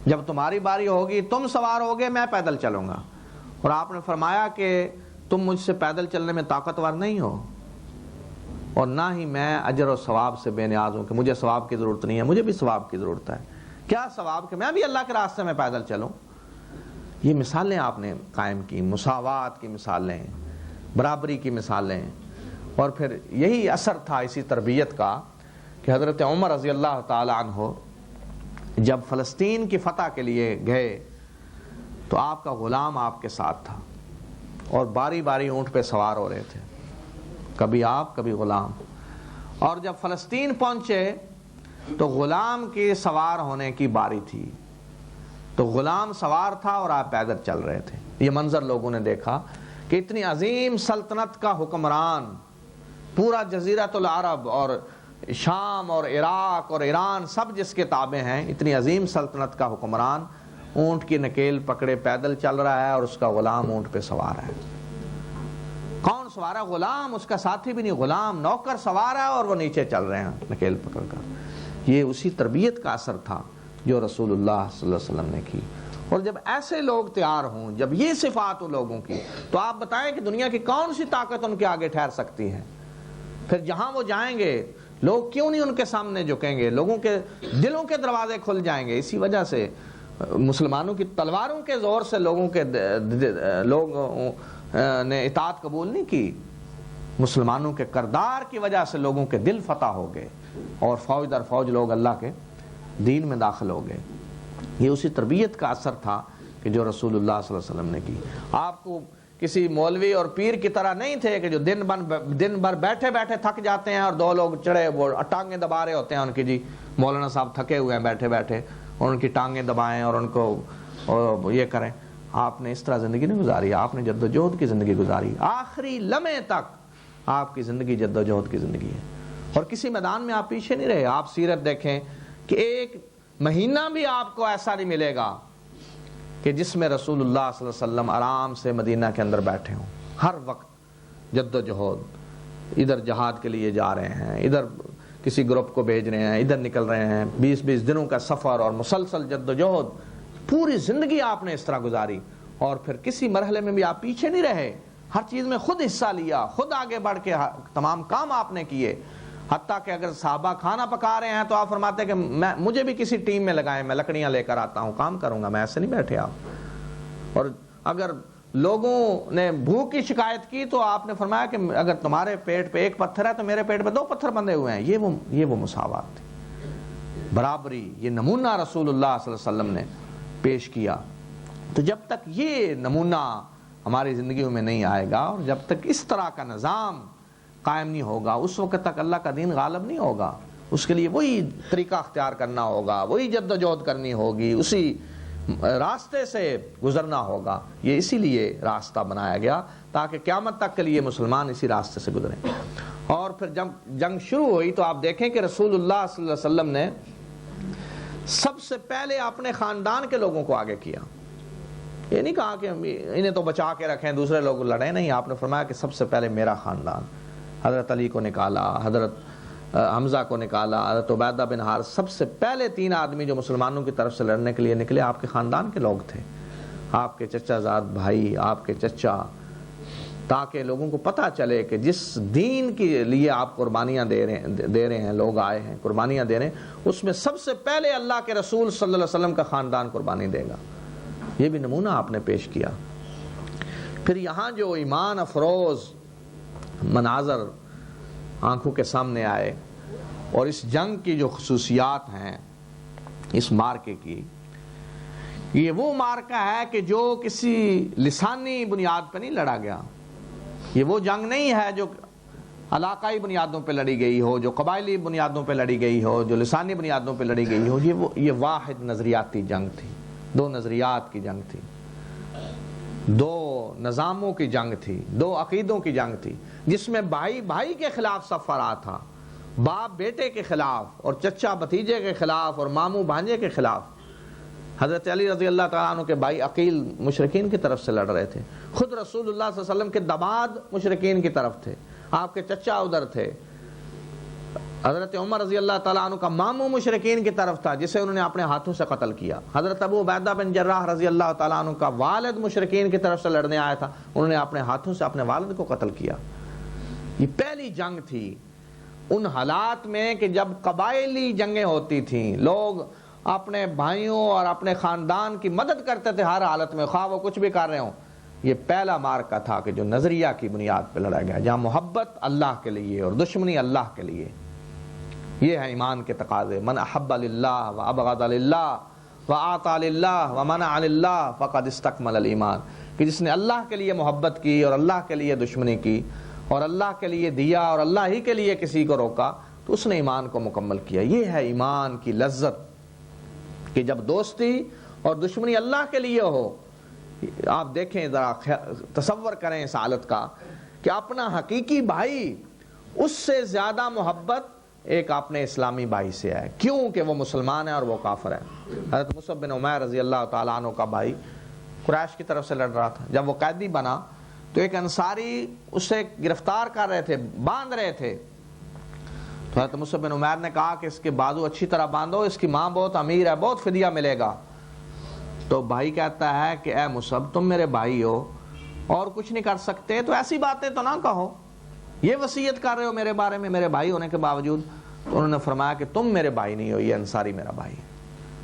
جب تمہاری باری ہوگی تم سوار ہوگے، میں پیدل چلوں گا۔ اور آپ نے فرمایا کہ تم مجھ سے پیدل چلنے میں طاقتور نہیں ہو اور نہ ہی میں اجر و ثواب سے بے نیاز ہوں کہ مجھے ثواب کی ضرورت نہیں ہے، مجھے بھی ثواب کی ضرورت ہے۔ کیا ثواب کہ میں بھی اللہ کے راستے میں پیدل چلوں۔ یہ مثالیں آپ نے قائم کی، مساوات کی مثالیں، برابری کی مثالیں۔ اور پھر یہی اثر تھا اسی تربیت کا کہ حضرت عمر رضی اللہ تعالی عنہ جب فلسطین کی فتح کے لیے گئے تو آپ کا غلام آپ کے ساتھ تھا اور باری باری اونٹ پہ سوار ہو رہے تھے، کبھی آپ کبھی غلام۔ اور جب فلسطین پہنچے تو غلام کے سوار ہونے کی باری تھی، تو غلام سوار تھا اور آپ پیدل چل رہے تھے۔ یہ منظر لوگوں نے دیکھا کہ اتنی عظیم سلطنت کا حکمران، پورا جزیرۃ العرب اور شام اور عراق اور ایران سب جس کے تابع ہیں، اتنی عظیم سلطنت کا حکمران اونٹ کی نکیل پکڑے پیدل چل رہا ہے اور اس کا غلام اونٹ پہ سوار ہے۔ کون سوار ہے؟ غلام، اس کا ساتھی بھی نہیں، غلام نوکر سوار ہے اور وہ نیچے چل رہے ہیں نکیل پکڑ کر۔ یہ اسی تربیت کا اثر تھا جو رسول اللہ صلی اللہ علیہ وسلم نے کی۔ اور جب ایسے لوگ تیار ہوں، جب یہ صفات ہو لوگوں کی، تو آپ بتائیں کہ دنیا کی کون سی طاقت ان کے آگے ٹھہر سکتی ہے؟ پھر جہاں وہ جائیں گے لوگ کیوں نہیں ان کے سامنے جھکیں گے؟ لوگوں کے دلوں کے دروازے کھل جائیں گے۔ اسی وجہ سے مسلمانوں کی تلواروں کے زور سے لوگوں نے اطاعت قبول نہیں کی، مسلمانوں کے کردار کی وجہ سے لوگوں کے دل فتح ہو گئے اور فوج در فوج لوگ اللہ کے دین میں داخل ہو گئے۔ یہ اسی تربیت کا اثر تھا کہ جو رسول اللہ صلی اللہ علیہ وسلم نے کی۔ آپ کو کسی مولوی اور پیر کی طرح نہیں تھے کہ جو دن بھر بیٹھے بیٹھے تھک جاتے ہیں اور 2 لوگ چڑھے وہ ٹانگیں دبا رہے ہوتے ہیں ان کی، جی مولانا صاحب تھکے ہوئے ہیں بیٹھے بیٹھے، اور ان کی ٹانگیں دبائیں اور ان کو یہ کریں۔ آپ نے اس طرح زندگی نہیں گزاری، آپ نے جد و جہد کی زندگی گزاری، آخری لمحے تک آپ کی زندگی جد و جہد کی زندگی ہے۔ اور کسی میدان میں آپ پیچھے نہیں رہے۔ آپ سیرت دیکھیں کہ 1 مہینہ بھی آپ کو ایسا نہیں ملے گا کہ جس میں رسول اللہ صلی اللہ علیہ وسلم آرام سے مدینہ کے اندر بیٹھے ہوں۔ ہر وقت جد و جہد، ادھر جہاد کے لیے جا رہے ہیں، ادھر کسی گروپ کو بھیج رہے ہیں، ادھر نکل رہے ہیں، 20 دنوں کا سفر اور مسلسل جد و جہد، پوری زندگی آپ نے اس طرح گزاری۔ اور پھر کسی مرحلے میں بھی آپ پیچھے نہیں رہے، ہر چیز میں خود حصہ لیا، خود آگے بڑھ کے تمام کام آپ نے کیے۔ حتیٰ کہ اگر صحابہ کھانا پکا رہے ہیں تو آپ فرماتے ہیں کہ مجھے بھی کسی ٹیم میں لگائیں، میں لکڑیاں لے کر آتا ہوں، کام کروں گا، میں ایسے نہیں بیٹھے آپ۔ اور اگر لوگوں نے بھوک کی شکایت کی تو آپ نے فرمایا کہ اگر تمہارے پیٹ پہ ایک پتھر ہے تو میرے پیٹ پہ 2 پتھر بندھے ہوئے ہیں. یہ وہ مساوات تھی, برابری. یہ نمونہ رسول اللہ صلی اللہ علیہ وسلم نے پیش کیا. تو جب تک یہ نمونہ ہماری زندگیوں میں نہیں آئے گا اور جب تک اس طرح کا نظام قائم نہیں ہوگا, اس وقت تک اللہ کا دین غالب نہیں ہوگا. اس کے لیے وہی طریقہ اختیار کرنا ہوگا, وہی جد و جہد کرنی ہوگی, اسی راستے سے گزرنا ہوگا. یہ اسی لیے راستہ بنایا گیا تاکہ قیامت تک کے لیے مسلمان اسی راستے سے گزریں. اور پھر جب جنگ شروع ہوئی تو آپ دیکھیں کہ رسول اللہ صلی اللہ علیہ وسلم نے سب سے پہلے اپنے خاندان کے لوگوں کو آگے کیا. یہ نہیں کہا کہ انہیں تو بچا کے رکھیں دوسرے لوگ لڑیں, نہیں, آپ نے فرمایا کہ سب سے پہلے میرا خاندان. حضرت علی کو نکالا, حضرت حمزہ کو نکالا, حضرت عبیدہ بن حارث, سب سے پہلے 3 آدمی جو مسلمانوں کی طرف سے لڑنے کے لیے نکلے آپ کے خاندان کے لوگ تھے, آپ کے چچا زاد بھائی, آپ کے چچا, تاکہ لوگوں کو پتہ چلے کہ جس دین کے لیے آپ قربانیاں دے رہے ہیں, لوگ آئے ہیں قربانیاں دے رہے ہیں, اس میں سب سے پہلے اللہ کے رسول صلی اللہ علیہ وسلم کا خاندان قربانی دے گا. یہ بھی نمونہ آپ نے پیش کیا. پھر یہاں جو ایمان افروز مناظر آنکھوں کے سامنے آئے اور اس جنگ کی جو خصوصیات ہیں اس مارکے کی, یہ وہ مارکہ ہے کہ جو کسی لسانی بنیاد پہ نہیں لڑا گیا. یہ وہ جنگ نہیں ہے جو علاقائی بنیادوں پہ لڑی گئی ہو, جو قبائلی بنیادوں پہ لڑی گئی ہو, جو لسانی بنیادوں پہ لڑی گئی ہو. یہ واحد نظریاتی جنگ تھی, 2 نظریات کی جنگ تھی, 2 نظاموں کی جنگ تھی, 2 عقیدوں کی جنگ تھی, جس میں بھائی بھائی کے خلاف صف آ تھا, باپ بیٹے کے خلاف, اور چچا بھتیجے کے خلاف, اور ماموں بھانجے کے خلاف. حضرت علی رضی اللہ تعالیٰ عنہ کے بھائی عقیل مشرکین کی طرف سے لڑ رہے تھے, خود رسول اللہ صلی اللہ علیہ وسلم کے داماد مشرکین کی طرف تھے, آپ کے چچا ادھر تھے. حضرت عمر رضی اللہ تعالیٰ عنہ کا ماموں مشرکین کی طرف تھا جسے انہوں نے اپنے ہاتھوں سے قتل کیا. حضرت ابو عبیدہ بن جراح رضی اللہ تعالیٰ عنہ کا والد مشرکین کی طرف سے لڑنے آیا تھا, انہوں نے اپنے ہاتھوں سے اپنے والد کو قتل کیا. یہ پہلی جنگ تھی ان حالات میں کہ جب قبائلی جنگیں ہوتی تھیں, لوگ اپنے بھائیوں اور اپنے خاندان کی مدد کرتے تھے ہر حالت میں, خواہ وہ کچھ بھی کر رہے ہوں. یہ پہلا مارکا تھا کہ جو نظریہ کی بنیاد پہ لڑا گیا, جہاں محبت اللہ کے لیے اور دشمنی اللہ کے لیے. یہ ہے ایمان کے تقاضے. من احب للہ و ابغض للہ و اعطى للہ و منع للہ فقد استکمل الایمان. کہ جس نے اللہ کے لیے محبت کی اور اللہ کے لیے دشمنی کی, اور اللہ کے لیے دیا اور اللہ ہی کے لیے کسی کو روکا, تو اس نے ایمان کو مکمل کیا. یہ ہے ایمان کی لذت کہ جب دوستی اور دشمنی اللہ کے لیے ہو. آپ دیکھیں ذرا, تصور کریں اس حالت کا کہ اپنا حقیقی بھائی, اس سے زیادہ محبت ایک اپنے اسلامی بھائی سے ہے. کیوں کہ وہ مسلمان ہے اور وہ کافر ہے. حضرت مصعب بن عمیر رضی اللہ تعالیٰ عنہ کا بھائی قریش کی طرف سے لڑ رہا تھا. جب وہ قیدی بنا تو ایک انصاری اسے گرفتار کر رہے تھے, باندھ رہے تھے. تو حضرت مصعب بن عمیر نے کہا کہ اس کے بازو اچھی طرح باندھو, اس کی ماں بہت امیر ہے, بہت فدیہ ملے گا. تو بھائی کہتا ہے کہ اے مصعب, تم میرے بھائی ہو اور کچھ نہیں کر سکتے, تو ایسی باتیں تو نہ کہو, یہ وصیت کر رہے ہو میرے بارے میں میرے بھائی ہونے کے باوجود. تو انہوں نے فرمایا کہ تم میرے بھائی نہیں ہو, یہ انصاری میرا بھائی ہے.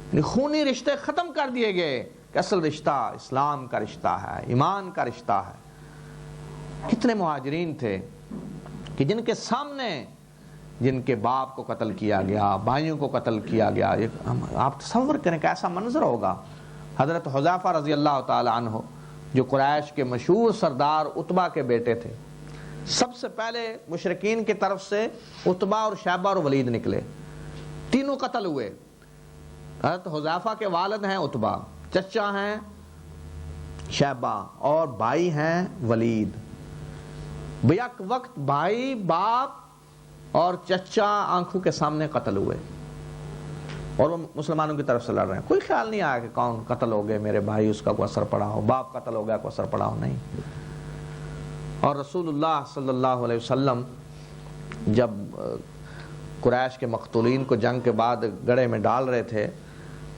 یعنی خونی رشتے ختم کر دیے گئے کہ اصل رشتہ اسلام کا رشتہ ہے, ایمان کا رشتہ ہے. کتنے مہاجرین تھے کہ جن کے سامنے جن کے باپ کو قتل کیا گیا, بھائیوں کو قتل کیا گیا. آپ تصور کریں کہ ایسا منظر ہوگا. حضرت حذیفہ رضی اللہ تعالی عنہ جو قریش کے مشہور سردار عتبہ کے بیٹے تھے, سب سے پہلے مشرکین کی طرف سے عتبہ اور شیبہ اور ولید نکلے, تینوں قتل ہوئے. حضرت حذیفہ کے والد ہیں عتبہ, چچا ہیں شیبہ, اور بھائی ہیں ولید. بیک وقت بھائی, باپ اور چچا آنکھوں کے سامنے قتل ہوئے, اور وہ مسلمانوں کی طرف سے لڑ رہے ہیں. کوئی خیال نہیں آیا کہ کون قتل ہو گئے, میرے بھائی اس کا کوئی اثر پڑا ہو, باپ قتل ہو گیا کوئی اثر پڑا ہو, نہیں. اور رسول اللہ صلی اللہ علیہ وسلم جب قریش کے مقتولین کو جنگ کے بعد گڑھے میں ڈال رہے تھے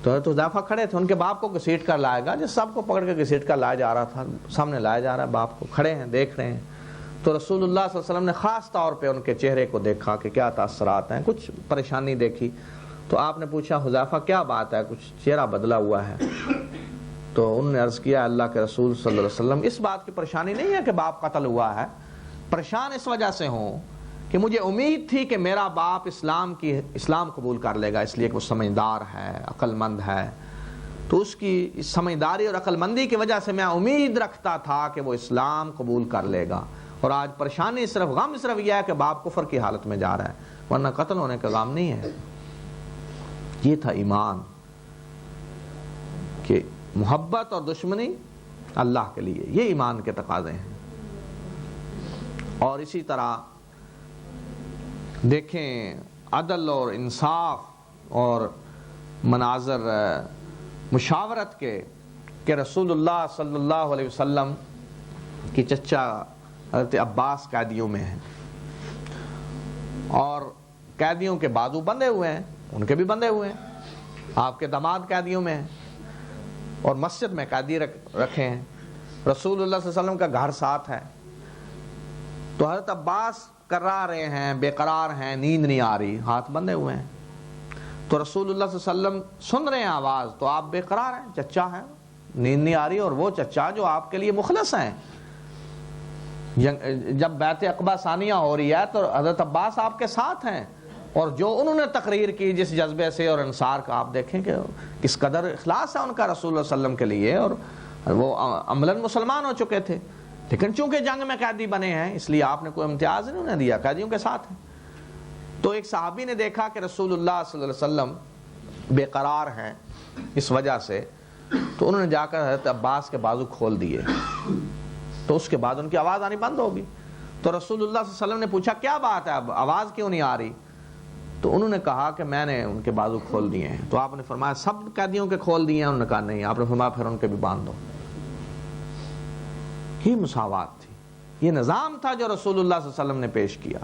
تو حضرت حذیفہ کھڑے تھے, ان کے باپ کو گھسیٹ کر لایا گیا, جس سب کو پکڑ کے گھسیٹ کر لایا جا رہا تھا, سامنے لایا جا رہا ہے, باپ کو کھڑے ہیں دیکھ رہے ہیں. تو رسول اللہ صلی اللہ علیہ وسلم نے خاص طور پہ ان کے چہرے کو دیکھا کہ کیا تاثرات ہیں, کچھ پریشانی دیکھی. تو آپ نے پوچھا حذیفہ کیا بات ہے, کچھ چہرہ بدلا ہوا ہے. تو انہوں نے عرض کیا اللہ کے رسول صلی اللہ علیہ وسلم اس بات کی پریشانی نہیں ہے کہ باپ قتل ہوا ہے، پریشان اس وجہ سے ہوں کہ مجھے امید تھی کہ میرا باپ اسلام قبول کر لے گا، اس لیے کہ وہ سمجھدار ہے، عقل مند ہے، تو اس کی سمجھداری اور عقل مندی کی وجہ سے میں امید رکھتا تھا کہ وہ اسلام قبول کر لے گا، اور آج پریشانی صرف غم صرف یہ ہے کہ باپ کفر کی حالت میں جا رہا ہے، ورنہ قتل ہونے کا غم نہیں ہے۔ یہ تھا ایمان کہ محبت اور دشمنی اللہ کے لیے، یہ ایمان کے تقاضے ہیں۔ اور اسی طرح دیکھیں عدل اور انصاف اور مناظر مشاورت کے کہ رسول اللہ صلی اللہ علیہ وسلم کی چچا حضرت عباس قیدیوں میں ہیں، اور قیدیوں کے بازو بندھے ہوئے ہیں، ان کے بھی بندھے ہوئے ہیں، آپ کے داماد قیدیوں میں ہیں، اور مسجد میں قیدی رکھے ہیں، رسول اللہ صلی اللہ علیہ وسلم کا گھر ساتھ ہے، تو حضرت عباس کرا رہے ہیں، بے قرار ہیں، نیند نہیں آ رہی، ہاتھ بندھے ہوئے ہیں، تو رسول اللہ صلی اللہ علیہ وسلم سن رہے ہیں آواز، تو آپ بے قرار ہیں، چچا ہے، نیند نہیں آ رہی، اور وہ چچا جو آپ کے لیے مخلص ہیں، جب بیعت عقبہ ثانیہ ہو رہی ہے تو حضرت عباس آپ کے ساتھ ہیں، اور جو انہوں نے تقریر کی جس جذبے سے اور انصار کا، آپ دیکھیں کہ کس قدر اخلاص ہے ان کا رسول اللہ صلی اللہ علیہ وسلم کے لیے، اور وہ عملاً مسلمان ہو چکے تھے، لیکن چونکہ جنگ میں قیدی بنے ہیں اس لیے آپ نے کوئی امتیاز نہیں انہیں دیا، قیدیوں کے ساتھ ہیں۔ تو ایک صحابی نے دیکھا کہ رسول اللہ صلی اللہ علیہ وسلم بے قرار ہیں اس وجہ سے، تو انہوں نے جا کر حضرت عباس کے بازو کھول دیے، تو اس کے بعد ان کی آواز آنی بند ہوگی، تو رسول اللہ صلی اللہ علیہ وسلم نے پوچھا کیا بات ہے، اب آواز کیوں نہیں آ رہی؟ تو انہوں نے کہا کہ میں نے ان کے بازو کھول دیے ہیں، تو آپ نے فرمایا سب قیدیوں کے کھول دیے ہیں؟ انہوں نے کہا نہیں، آپ نے فرمایا پھر ان کے بھی باندھ دو۔ یہ مساوات تھی، یہ نظام تھا جو رسول اللہ صلی اللہ علیہ وسلم نے پیش کیا۔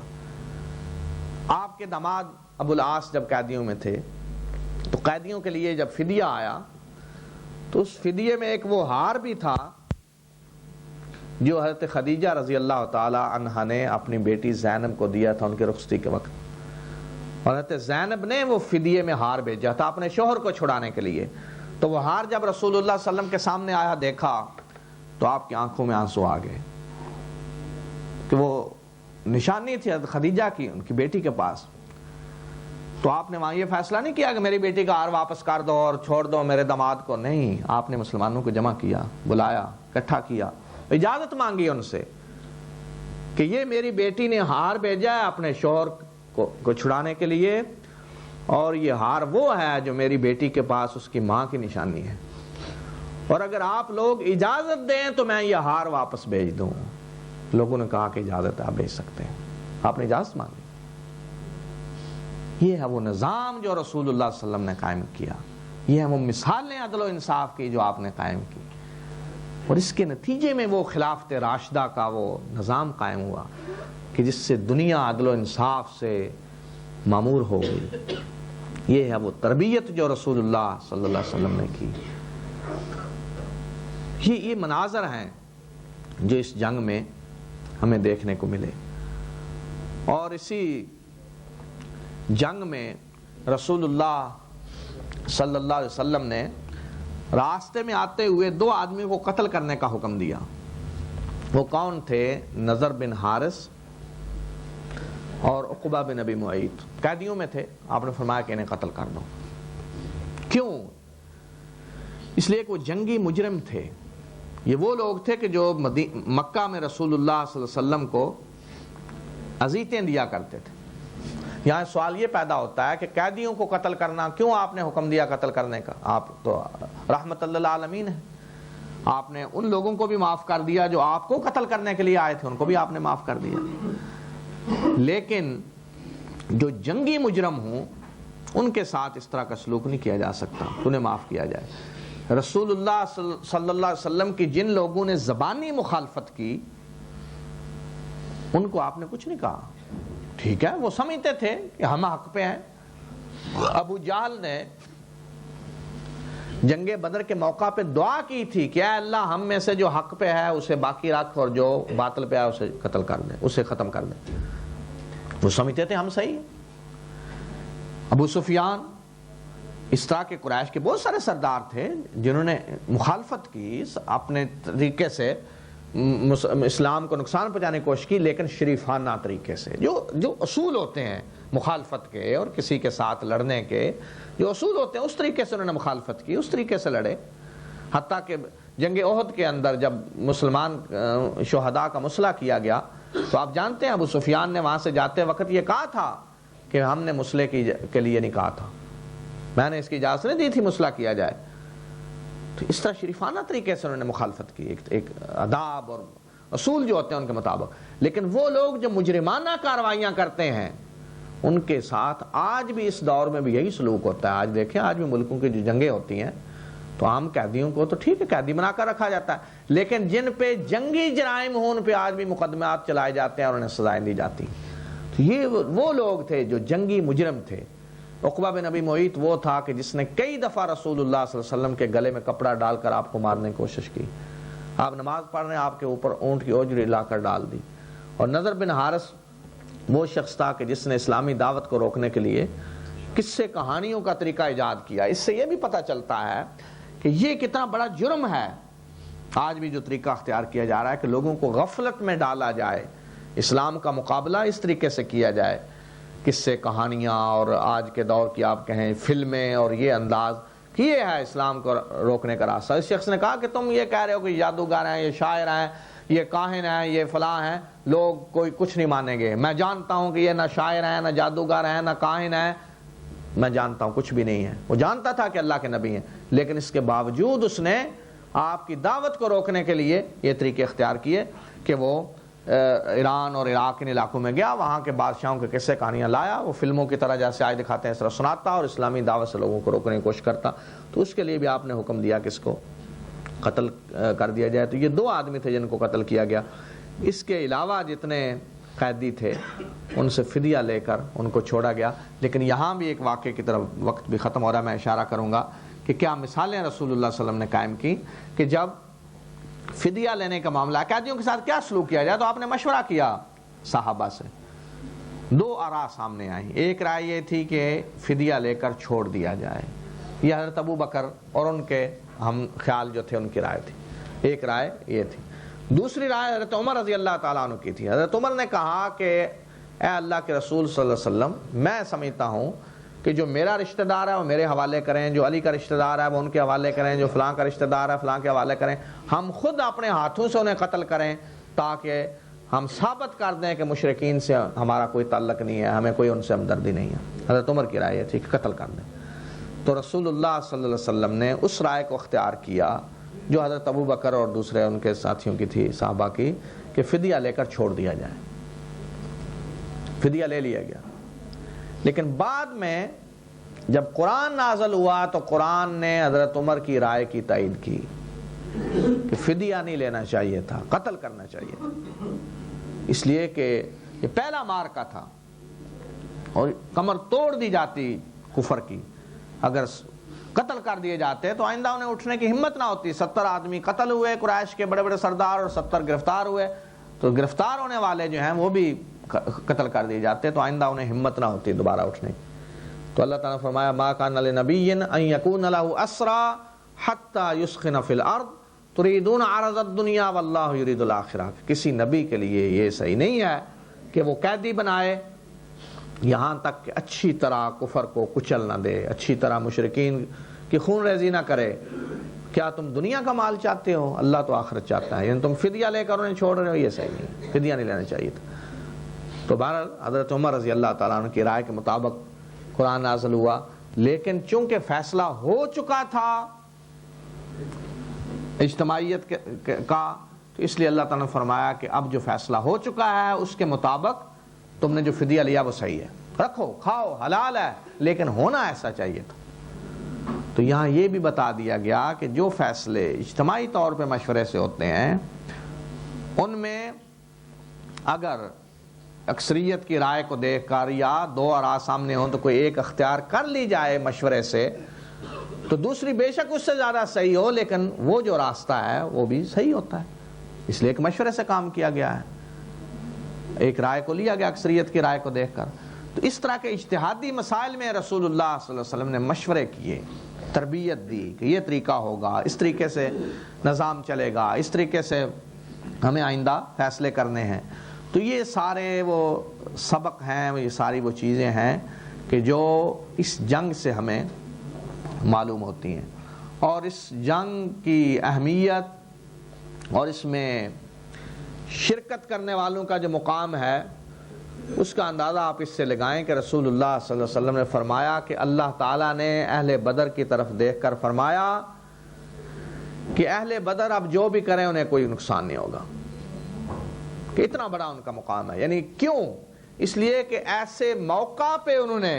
آپ کے داماد ابو العاص جب قیدیوں میں تھے تو قیدیوں کے لیے جب فدیہ آیا تو اس فدیے میں ایک وہ ہار بھی تھا جو حضرت خدیجہ رضی اللہ تعالی عنہا نے اپنی بیٹی زینب کو دیا تھا ان کی رخصتی کے وقت، اور حضرت زینب نے وہ فدیے میں ہار بھیجا تھا اپنے شوہر کو چھڑانے کے لیے، تو وہ ہار جب رسول اللہ صلی اللہ علیہ وسلم کے سامنے آیا دیکھا تو آپ کی آنکھوں میں آنسو آ گئے کہ وہ نشانی تھی حضرت خدیجہ کی ان کی بیٹی کے پاس۔ تو آپ نے وہاں یہ فیصلہ نہیں کیا کہ میری بیٹی کا ہار واپس کر دو اور چھوڑ دو میرے داماد کو، نہیں، آپ نے مسلمانوں کو جمع کیا، بلایا، اکٹھا کیا، اجازت مانگی ان سے کہ یہ میری بیٹی نے ہار بھیجا ہے اپنے شوہر کو چھڑانے کے لیے، اور یہ ہار وہ ہے جو میری بیٹی کے پاس اس کی ماں کی نشانی ہے، اور اگر آپ لوگ اجازت دیں تو میں یہ ہار واپس بھیج دوں۔ لوگوں نے کہا کہ اجازت آپ بھیج سکتے ہیں، آپ نے اجازت مانگی۔ یہ ہے وہ نظام جو رسول اللہ صلی اللہ علیہ وسلم نے قائم کیا، یہ ہے وہ مثالیں عدل و انصاف کی جو آپ نے قائم کی، اور اس کے نتیجے میں وہ خلافت راشدہ کا وہ نظام قائم ہوا کہ جس سے دنیا عدل و انصاف سے معمور ہو گئی۔ یہ ہے وہ تربیت جو رسول اللہ صلی اللہ علیہ وسلم نے کی۔ یہ مناظر ہیں جو اس جنگ میں ہمیں دیکھنے کو ملے، اور اسی جنگ میں رسول اللہ صلی اللہ علیہ وسلم نے راستے میں آتے ہوئے 2 آدمی کو قتل کرنے کا حکم دیا۔ وہ کون تھے؟ نضر بن حارث اور عقبہ بن ابی معیط، قیدیوں میں تھے، آپ نے فرمایا کہ انہیں قتل کر دو۔ کیوں؟ اس لیے کہ وہ جنگی مجرم تھے، یہ وہ لوگ تھے کہ جو مکہ میں رسول اللہ صلی اللہ علیہ وسلم کو اذیتیں دیا کرتے تھے۔ یہاں سوال یہ پیدا ہوتا ہے کہ قیدیوں کو قتل کرنا کیوں آپ نے حکم دیا قتل کرنے کا؟ آپ تو رحمت اللہ عالمین ہیں، آپ نے ان لوگوں کو بھی معاف کر دیا جو آپ کو قتل کرنے کے لیے آئے تھے، ان کو بھی آپ نے معاف کر دیا، لیکن جو جنگی مجرم ہوں ان کے ساتھ اس طرح کا سلوک نہیں کیا جا سکتا، انہیں معاف کیا جائے۔ رسول اللہ صلی اللہ علیہ وسلم کی جن لوگوں نے زبانی مخالفت کی ان کو آپ نے کچھ نہیں کہا، ٹھیک ہے، وہ سمجھتے تھے کہ ہم حق پہ ہیں۔ ابو جہل نے جنگ بدر کے موقع پہ دعا کی تھی کہ اے اللہ ہم میں سے جو حق پہ ہے اسے باقی رکھ اور جو باطل پہ ہے اسے قتل کر دے، اسے ختم کر دے۔ وہ سمجھتے تھے ہم صحیح ہیں۔ ابو سفیان اس طرح کے قریش کے بہت سارے سردار تھے جنہوں نے مخالفت کی اپنے طریقے سے، اسلام کو نقصان پہنچانے کی کوشش کی، لیکن شریفانہ طریقے سے۔ جو اصول ہوتے ہیں مخالفت کے اور کسی کے ساتھ لڑنے کے، جو اصول ہوتے ہیں اس طریقے سے انہوں نے مخالفت کی، اس طریقے سے لڑے۔ حتیٰ کہ جنگ احد کے اندر جب مسلمان شہداء کا مسئلہ کیا گیا تو آپ جانتے ہیں ابو سفیان نے وہاں سے جاتے وقت یہ کہا تھا کہ ہم نے مسئلے کے لیے نہیں کہا تھا، میں نے اس کی اجازت نہیں دی تھی مسئلہ کیا جائے۔ تو اس طرح شریفانہ طریقے سے انہوں نے مخالفت کی، ایک آداب اور اصول جو ہوتے ہیں ان کے مطابق۔ لیکن وہ لوگ جو مجرمانہ کارروائیاں کرتے ہیں ان کے ساتھ آج بھی اس دور میں بھی یہی سلوک ہوتا ہے۔ آج دیکھیں، آج بھی ملکوں کی جو جنگیں ہوتی ہیں تو عام قیدیوں کو تو ٹھیک ہے قیدی بنا کر رکھا جاتا ہے، لیکن جن پہ جنگی جرائم ہوں ان پہ آج بھی مقدمات چلائے جاتے ہیں اور انہیں سزائیں دی جاتی ہیں۔ تو یہ وہ لوگ تھے جو جنگی مجرم تھے۔ عقبہ بن ابی معیط وہ تھا کہ جس نے کئی دفعہ رسول اللہ صلی اللہ علیہ وسلم کے گلے میں کپڑا ڈال کر آپ کو مارنے کی کوشش کی۔ آپ نماز پڑھ رہے ہیں، آپ کے اوپر اونٹ کی اوجری لا کر ڈال دی۔ اور نضر بن حارث وہ شخص تھا کہ جس نے اسلامی دعوت کو روکنے کے لیے قصے کہانیوں کا طریقہ ایجاد کیا۔ اس سے یہ بھی پتہ چلتا ہے کہ یہ کتنا بڑا جرم ہے آج بھی جو طریقہ اختیار کیا جا رہا ہے کہ لوگوں کو غفلت میں ڈالا جائے، اسلام کا مقابلہ اس طریقے سے کیا جائے، قصے کہانیاں اور آج کے دور کی آپ کہیں فلمیں اور یہ انداز، یہ ہے اسلام کو روکنے کا راستہ۔ اس شخص نے کہا کہ تم یہ کہہ رہے ہو کہ جادوگر ہیں، یہ شاعر ہیں، یہ کاہن ہیں، یہ فلاں ہیں، لوگ کوئی کچھ نہیں مانیں گے۔ میں جانتا ہوں کہ یہ نہ شاعر ہیں، نہ جادوگر ہیں، نہ کاہن ہیں، میں جانتا ہوں کچھ بھی نہیں ہے۔ وہ جانتا تھا کہ اللہ کے نبی ہیں، لیکن اس کے باوجود اس نے آپ کی دعوت کو روکنے کے لیے یہ طریقے اختیار کیے کہ وہ ایران اور عراق کے علاقوں میں گیا، وہاں کے بادشاہوں کے قصے کہانیاں لایا، وہ فلموں کی طرح جیسے آج دکھاتے ہیں اس طرح سناتا اور اسلامی دعوت سے لوگوں کو روکنے کی کوشش کرتا۔ تو اس کے لیے بھی آپ نے حکم دیا کہ اس کو قتل کر دیا جائے۔ تو یہ 2 آدمی تھے جن کو قتل کیا گیا۔ اس کے علاوہ جتنے قیدی تھے ان سے فدیہ لے کر ان کو چھوڑا گیا۔ لیکن یہاں بھی ایک واقعے کی طرف، وقت بھی ختم ہو رہا ہے، میں اشارہ کروں گا کہ کیا مثالیں رسول اللہ صلی اللہ علیہ وسلم نے قائم کی کہ جب فدیہ لینے کا معاملہ، قیدیوں کے ساتھ کیا سلوک کیا جائے، تو آپ نے مشورہ کیا صحابہ سے۔ 2 آراء سامنے آئیں۔ ایک رائے یہ تھی کہ فدیہ لے کر چھوڑ دیا جائے، یہ حضرت ابو بکر اور ان کے ہم خیال جو تھے ان کی رائے تھی، ایک رائے یہ تھی۔ دوسری رائے حضرت عمر رضی اللہ تعالیٰ عنہ کی تھی۔ حضرت عمر نے کہا کہ اے اللہ کے رسول صلی اللہ علیہ وسلم، میں سمجھتا ہوں کہ جو میرا رشتہ دار ہے وہ میرے حوالے کریں، جو علی کا رشتہ دار ہے وہ ان کے حوالے کریں، جو فلاں کا رشتہ دار ہے فلاں کے حوالے کریں، ہم خود اپنے ہاتھوں سے انہیں قتل کریں تاکہ ہم ثابت کر دیں کہ مشرکین سے ہمارا کوئی تعلق نہیں ہے، ہمیں کوئی ان سے ہمدردی نہیں ہے۔ حضرت عمر کی رائے تھی کہ قتل کر دیں۔ تو رسول اللہ صلی اللہ علیہ وسلم نے اس رائے کو اختیار کیا جو حضرت ابو بکر اور دوسرے ان کے ساتھیوں کی تھی، صحابہ کی، کہ فدیہ لے کر چھوڑ دیا جائے۔ فدیہ لے لیا گیا، لیکن بعد میں جب قرآن نازل ہوا تو قرآن نے حضرت عمر کی رائے کی تائید کی کہ فدیہ نہیں لینا چاہیے تھا، قتل کرنا چاہیے تھا، اس لیے کہ یہ پہلا مارکا تھا اور کمر توڑ دی جاتی کفر کی۔ اگر قتل کر دیے جاتے تو آئندہ انہیں اٹھنے کی ہمت نہ ہوتی۔ 70 آدمی قتل ہوئے قریش کے بڑے بڑے سردار اور 70 گرفتار ہوئے، تو گرفتار ہونے والے جو ہیں وہ بھی قتل کر دیے جاتے تو آئندہ انہیں ہمت نہ ہوتی دوبارہ اٹھنے کی۔ تو اللہ تعالیٰ نے فرمایا ما کان لنبی ان یکون لہ اسریٰ حتی یسخن فی الارض تریدون عرض الدنیا واللہ یرید الآخرہ۔ کسی نبی کے لیے یہ صحیح نہیں ہے کہ وہ قیدی بنائے یہاں تک کہ اچھی طرح کفر کو کچل نہ دے، اچھی طرح مشرکین کی خون ریزی نہ کرے۔ کیا تم دنیا کا مال چاہتے ہو؟ اللہ تو آخرت چاہتا ہے، یعنی تم فدیہ لے کر انہیں چھوڑ رہے ہو، یہ صحیح نہیں، فدیہ نہیں لینا چاہیے تھا۔ تو بہرحال حضرت عمر رضی اللہ تعالیٰ عنہ کی رائے کے مطابق قرآن نازل ہوا، لیکن چونکہ فیصلہ ہو چکا تھا اجتماعیت کا، تو اس لیے اللہ تعالیٰ نے فرمایا کہ اب جو فیصلہ ہو چکا ہے اس کے مطابق تم نے جو فدیہ لیا وہ صحیح ہے، رکھو کھاؤ حلال ہے، لیکن ہونا ایسا چاہیے تھا۔ تو یہاں یہ بھی بتا دیا گیا کہ جو فیصلے اجتماعی طور پہ مشورے سے ہوتے ہیں ان میں اگر اکثریت کی رائے کو دیکھ کر یا 2 آراء سامنے ہوں تو کوئی ایک اختیار کر لی جائے مشورے سے تو دوسری بے شک اس سے زیادہ صحیح ہو، لیکن وہ جو راستہ ہے وہ بھی صحیح ہوتا ہے، اس لیے ایک مشورے سے کام کیا گیا ہے، ایک رائے کو لیا گیا اکثریت کی رائے کو دیکھ کر۔ تو اس طرح کے اجتہادی مسائل میں رسول اللہ صلی اللہ علیہ وسلم نے مشورے کیے، تربیت دی کہ یہ طریقہ ہوگا، اس طریقے سے نظام چلے گا، اس طریقے سے ہمیں آئندہ فیصلے کرنے ہیں۔ تو یہ سارے وہ سبق ہیں، یہ ساری وہ چیزیں ہیں کہ جو اس جنگ سے ہمیں معلوم ہوتی ہیں، اور اس جنگ کی اہمیت اور اس میں شرکت کرنے والوں کا جو مقام ہے اس کا اندازہ آپ اس سے لگائیں کہ رسول اللہ صلی اللہ علیہ وسلم نے فرمایا کہ اللہ تعالیٰ نے اہل بدر کی طرف دیکھ کر فرمایا کہ اہل بدر اب جو بھی کریں انہیں کوئی نقصان نہیں ہوگا، کہ اتنا بڑا ان کا مقام ہے۔ یعنی کیوں؟ اس لیے کہ ایسے موقع پہ انہوں نے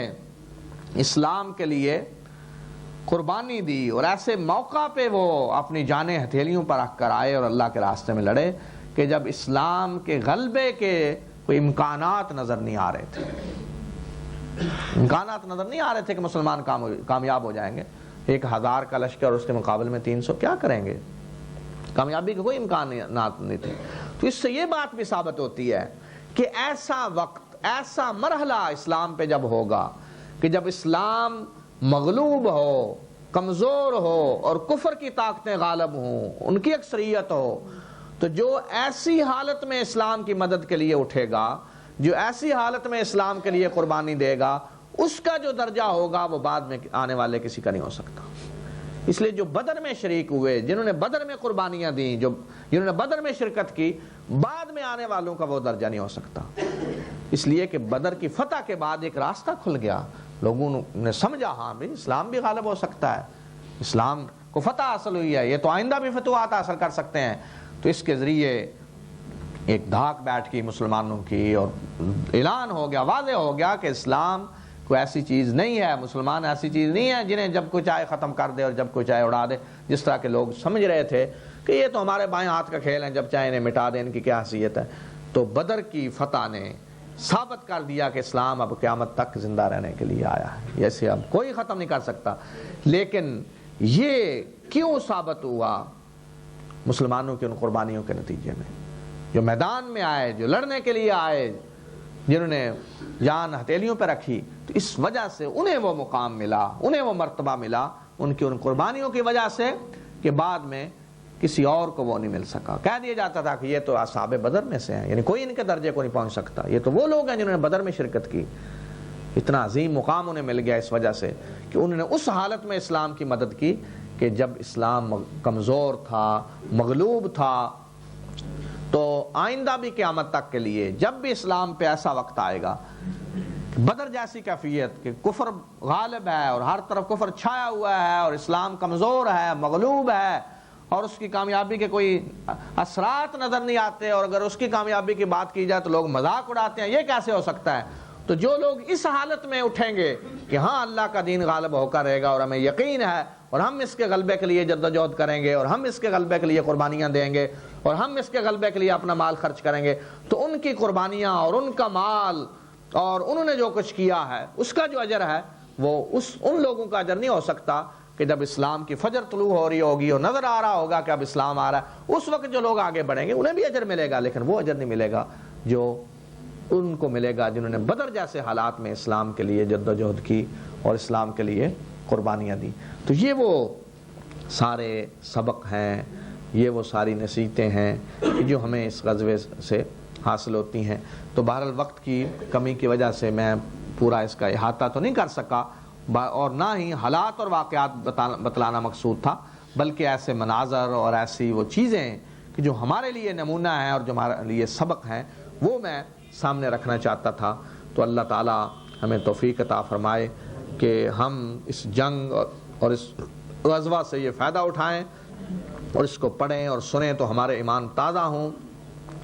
اسلام کے لیے قربانی دی، اور ایسے موقع پہ وہ اپنی جانیں ہتھیلیوں پر رکھ کر آئے اور اللہ کے راستے میں لڑے کہ جب اسلام کے غلبے کے کوئی امکانات نظر نہیں آ رہے تھے، امکانات نظر نہیں آ رہے تھے کہ مسلمان کامیاب ہو جائیں گے۔ 1000 کا لشکر اور اس کے مقابل میں 300 کیا کریں گے؟ کامیابی کے کوئی امکانات نہیں تھے۔ تو اس سے یہ بات بھی ثابت ہوتی ہے کہ ایسا وقت، ایسا مرحلہ اسلام پہ جب ہوگا کہ جب اسلام مغلوب ہو، کمزور ہو اور کفر کی طاقتیں غالب ہوں، ان کی اکثریت ہو، تو جو ایسی حالت میں اسلام کی مدد کے لیے اٹھے گا، جو ایسی حالت میں اسلام کے لیے قربانی دے گا، اس کا جو درجہ ہوگا وہ بعد میں آنے والے کسی کا نہیں ہو سکتا۔ اس لیے جو بدر میں شریک ہوئے، جنہوں نے بدر میں قربانیاں دیں، جنہوں نے بدر میں شرکت کی، بعد میں آنے والوں کا وہ درجہ نہیں ہو سکتا۔ اس لیے کہ بدر کی فتح کے بعد ایک راستہ کھل گیا، لوگوں نے سمجھا ہاں بھی اسلام بھی غالب ہو سکتا ہے، اسلام کو فتح حاصل ہوئی ہے، یہ تو آئندہ بھی فتوحات حاصل کر سکتے ہیں۔ تو اس کے ذریعے ایک دھاک بیٹھ کی مسلمانوں کی، اور اعلان ہو گیا، واضح ہو گیا کہ اسلام کوئی ایسی چیز نہیں ہے، مسلمان ایسی چیز نہیں ہے جنہیں جب کوئی چاہے ختم کر دے اور جب کوئی چاہے اڑا دے، جس طرح کے لوگ سمجھ رہے تھے کہ یہ تو ہمارے بائیں ہاتھ کا کھیل ہے، جب چاہے انہیں مٹا دیں، ان کی کیا حیثیت ہے۔ تو بدر کی فتح نے ثابت کر دیا کہ اسلام اب قیامت تک زندہ رہنے کے لیے آیا ہے، اسے اب کوئی ختم نہیں کر سکتا۔ لیکن یہ کیوں ثابت ہوا؟ مسلمانوں کی ان قربانیوں کے نتیجے میں، جو میدان میں آئے، جو لڑنے کے لیے آئے، جنہوں نے جان ہتھیلیوں پہ رکھی، تو اس وجہ سے انہیں وہ مقام ملا، انہیں وہ مرتبہ ملا، ان کی ان قربانیوں کی وجہ سے، کہ بعد میں کسی اور کو وہ نہیں مل سکا۔ کہہ دیا جاتا تھا کہ یہ تو اصحاب بدر میں سے ہیں، یعنی کوئی ان کے درجے کو نہیں پہنچ سکتا، یہ تو وہ لوگ ہیں جنہوں نے بدر میں شرکت کی۔ اتنا عظیم مقام انہیں مل گیا اس وجہ سے کہ انہوں نے اس حالت میں اسلام کی مدد کی کہ جب اسلام کمزور تھا، مغلوب تھا۔ تو آئندہ بھی قیامت تک کے لیے جب بھی اسلام پہ ایسا وقت آئے گا، بدر جیسی کیفیت کہ کفر غالب ہے اور ہر طرف کفر چھایا ہوا ہے اور اسلام کمزور ہے، مغلوب ہے، اور اس کی کامیابی کے کوئی اثرات نظر نہیں آتے، اور اگر اس کی کامیابی کی بات کی جائے تو لوگ مذاق اڑاتے ہیں، یہ کیسے ہو سکتا ہے؟ تو جو لوگ اس حالت میں اٹھیں گے کہ ہاں اللہ کا دین غالب ہو کر رہے گا اور ہمیں یقین ہے، اور ہم اس کے غلبے کے لیے جدوجہد کریں گے، اور ہم اس کے غلبے کے لیے قربانیاں دیں گے، اور ہم اس کے غلبے کے لیے اپنا مال خرچ کریں گے، تو ان کی قربانیاں اور ان کا مال اور انہوں نے جو کچھ کیا ہے اس کا جو اجر ہے وہ ان لوگوں کا اجر نہیں ہو سکتا کہ جب اسلام کی فجر طلوع ہو رہی ہوگی اور نظر آ رہا ہوگا کہ اب اسلام آ رہا ہے، اس وقت جو لوگ آگے بڑھیں گے انہیں بھی اجر ملے گا، لیکن وہ اجر نہیں ملے گا جو ان کو ملے گا جنہوں نے بدر جیسے حالات میں اسلام کے لیے جدوجہد کی اور اسلام کے لیے قربانیاں دی۔ تو یہ وہ سارے سبق ہیں، یہ وہ ساری نصیحتیں ہیں جو ہمیں اس غزوے سے حاصل ہوتی ہیں۔ تو بہرحال وقت کی کمی کی وجہ سے میں پورا اس کا احاطہ تو نہیں کر سکا، اور نہ ہی حالات اور واقعات بتلانا مقصود تھا، بلکہ ایسے مناظر اور ایسی وہ چیزیں کہ جو ہمارے لیے نمونہ ہیں اور جو ہمارے لیے سبق ہیں وہ میں سامنے رکھنا چاہتا تھا۔ تو اللہ تعالی ہمیں توفیق عطا فرمائے کہ ہم اس جنگ اور اس غزوہ سے یہ فائدہ اٹھائیں اور اس کو پڑھیں اور سنیں تو ہمارے ایمان تازہ ہوں،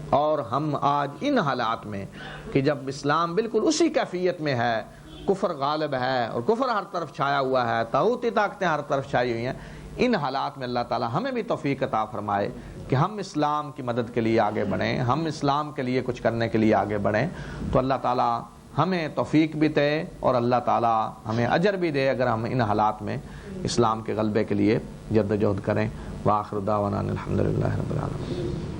اور ہم آج ان حالات میں کہ جب اسلام بالکل اسی کیفیت میں ہے، کفر غالب ہے اور کفر ہر طرف چھایا ہوا ہے، طاغوتی طاقتیں ہر طرف چھائی ہوئی ہیں، ان حالات میں اللہ تعالی ہمیں بھی توفیق عطا فرمائے کہ ہم اسلام کی مدد کے لیے آگے بڑھیں، ہم اسلام کے لیے کچھ کرنے کے لیے آگے بڑھیں۔ تو اللہ تعالی ہمیں توفیق بھی دے اور اللہ تعالی ہمیں اجر بھی دے اگر ہم ان حالات میں اسلام کے غلبے کے لیے جدوجہد کریں۔ وآخر دعوانا الحمدللہ رب العالمین۔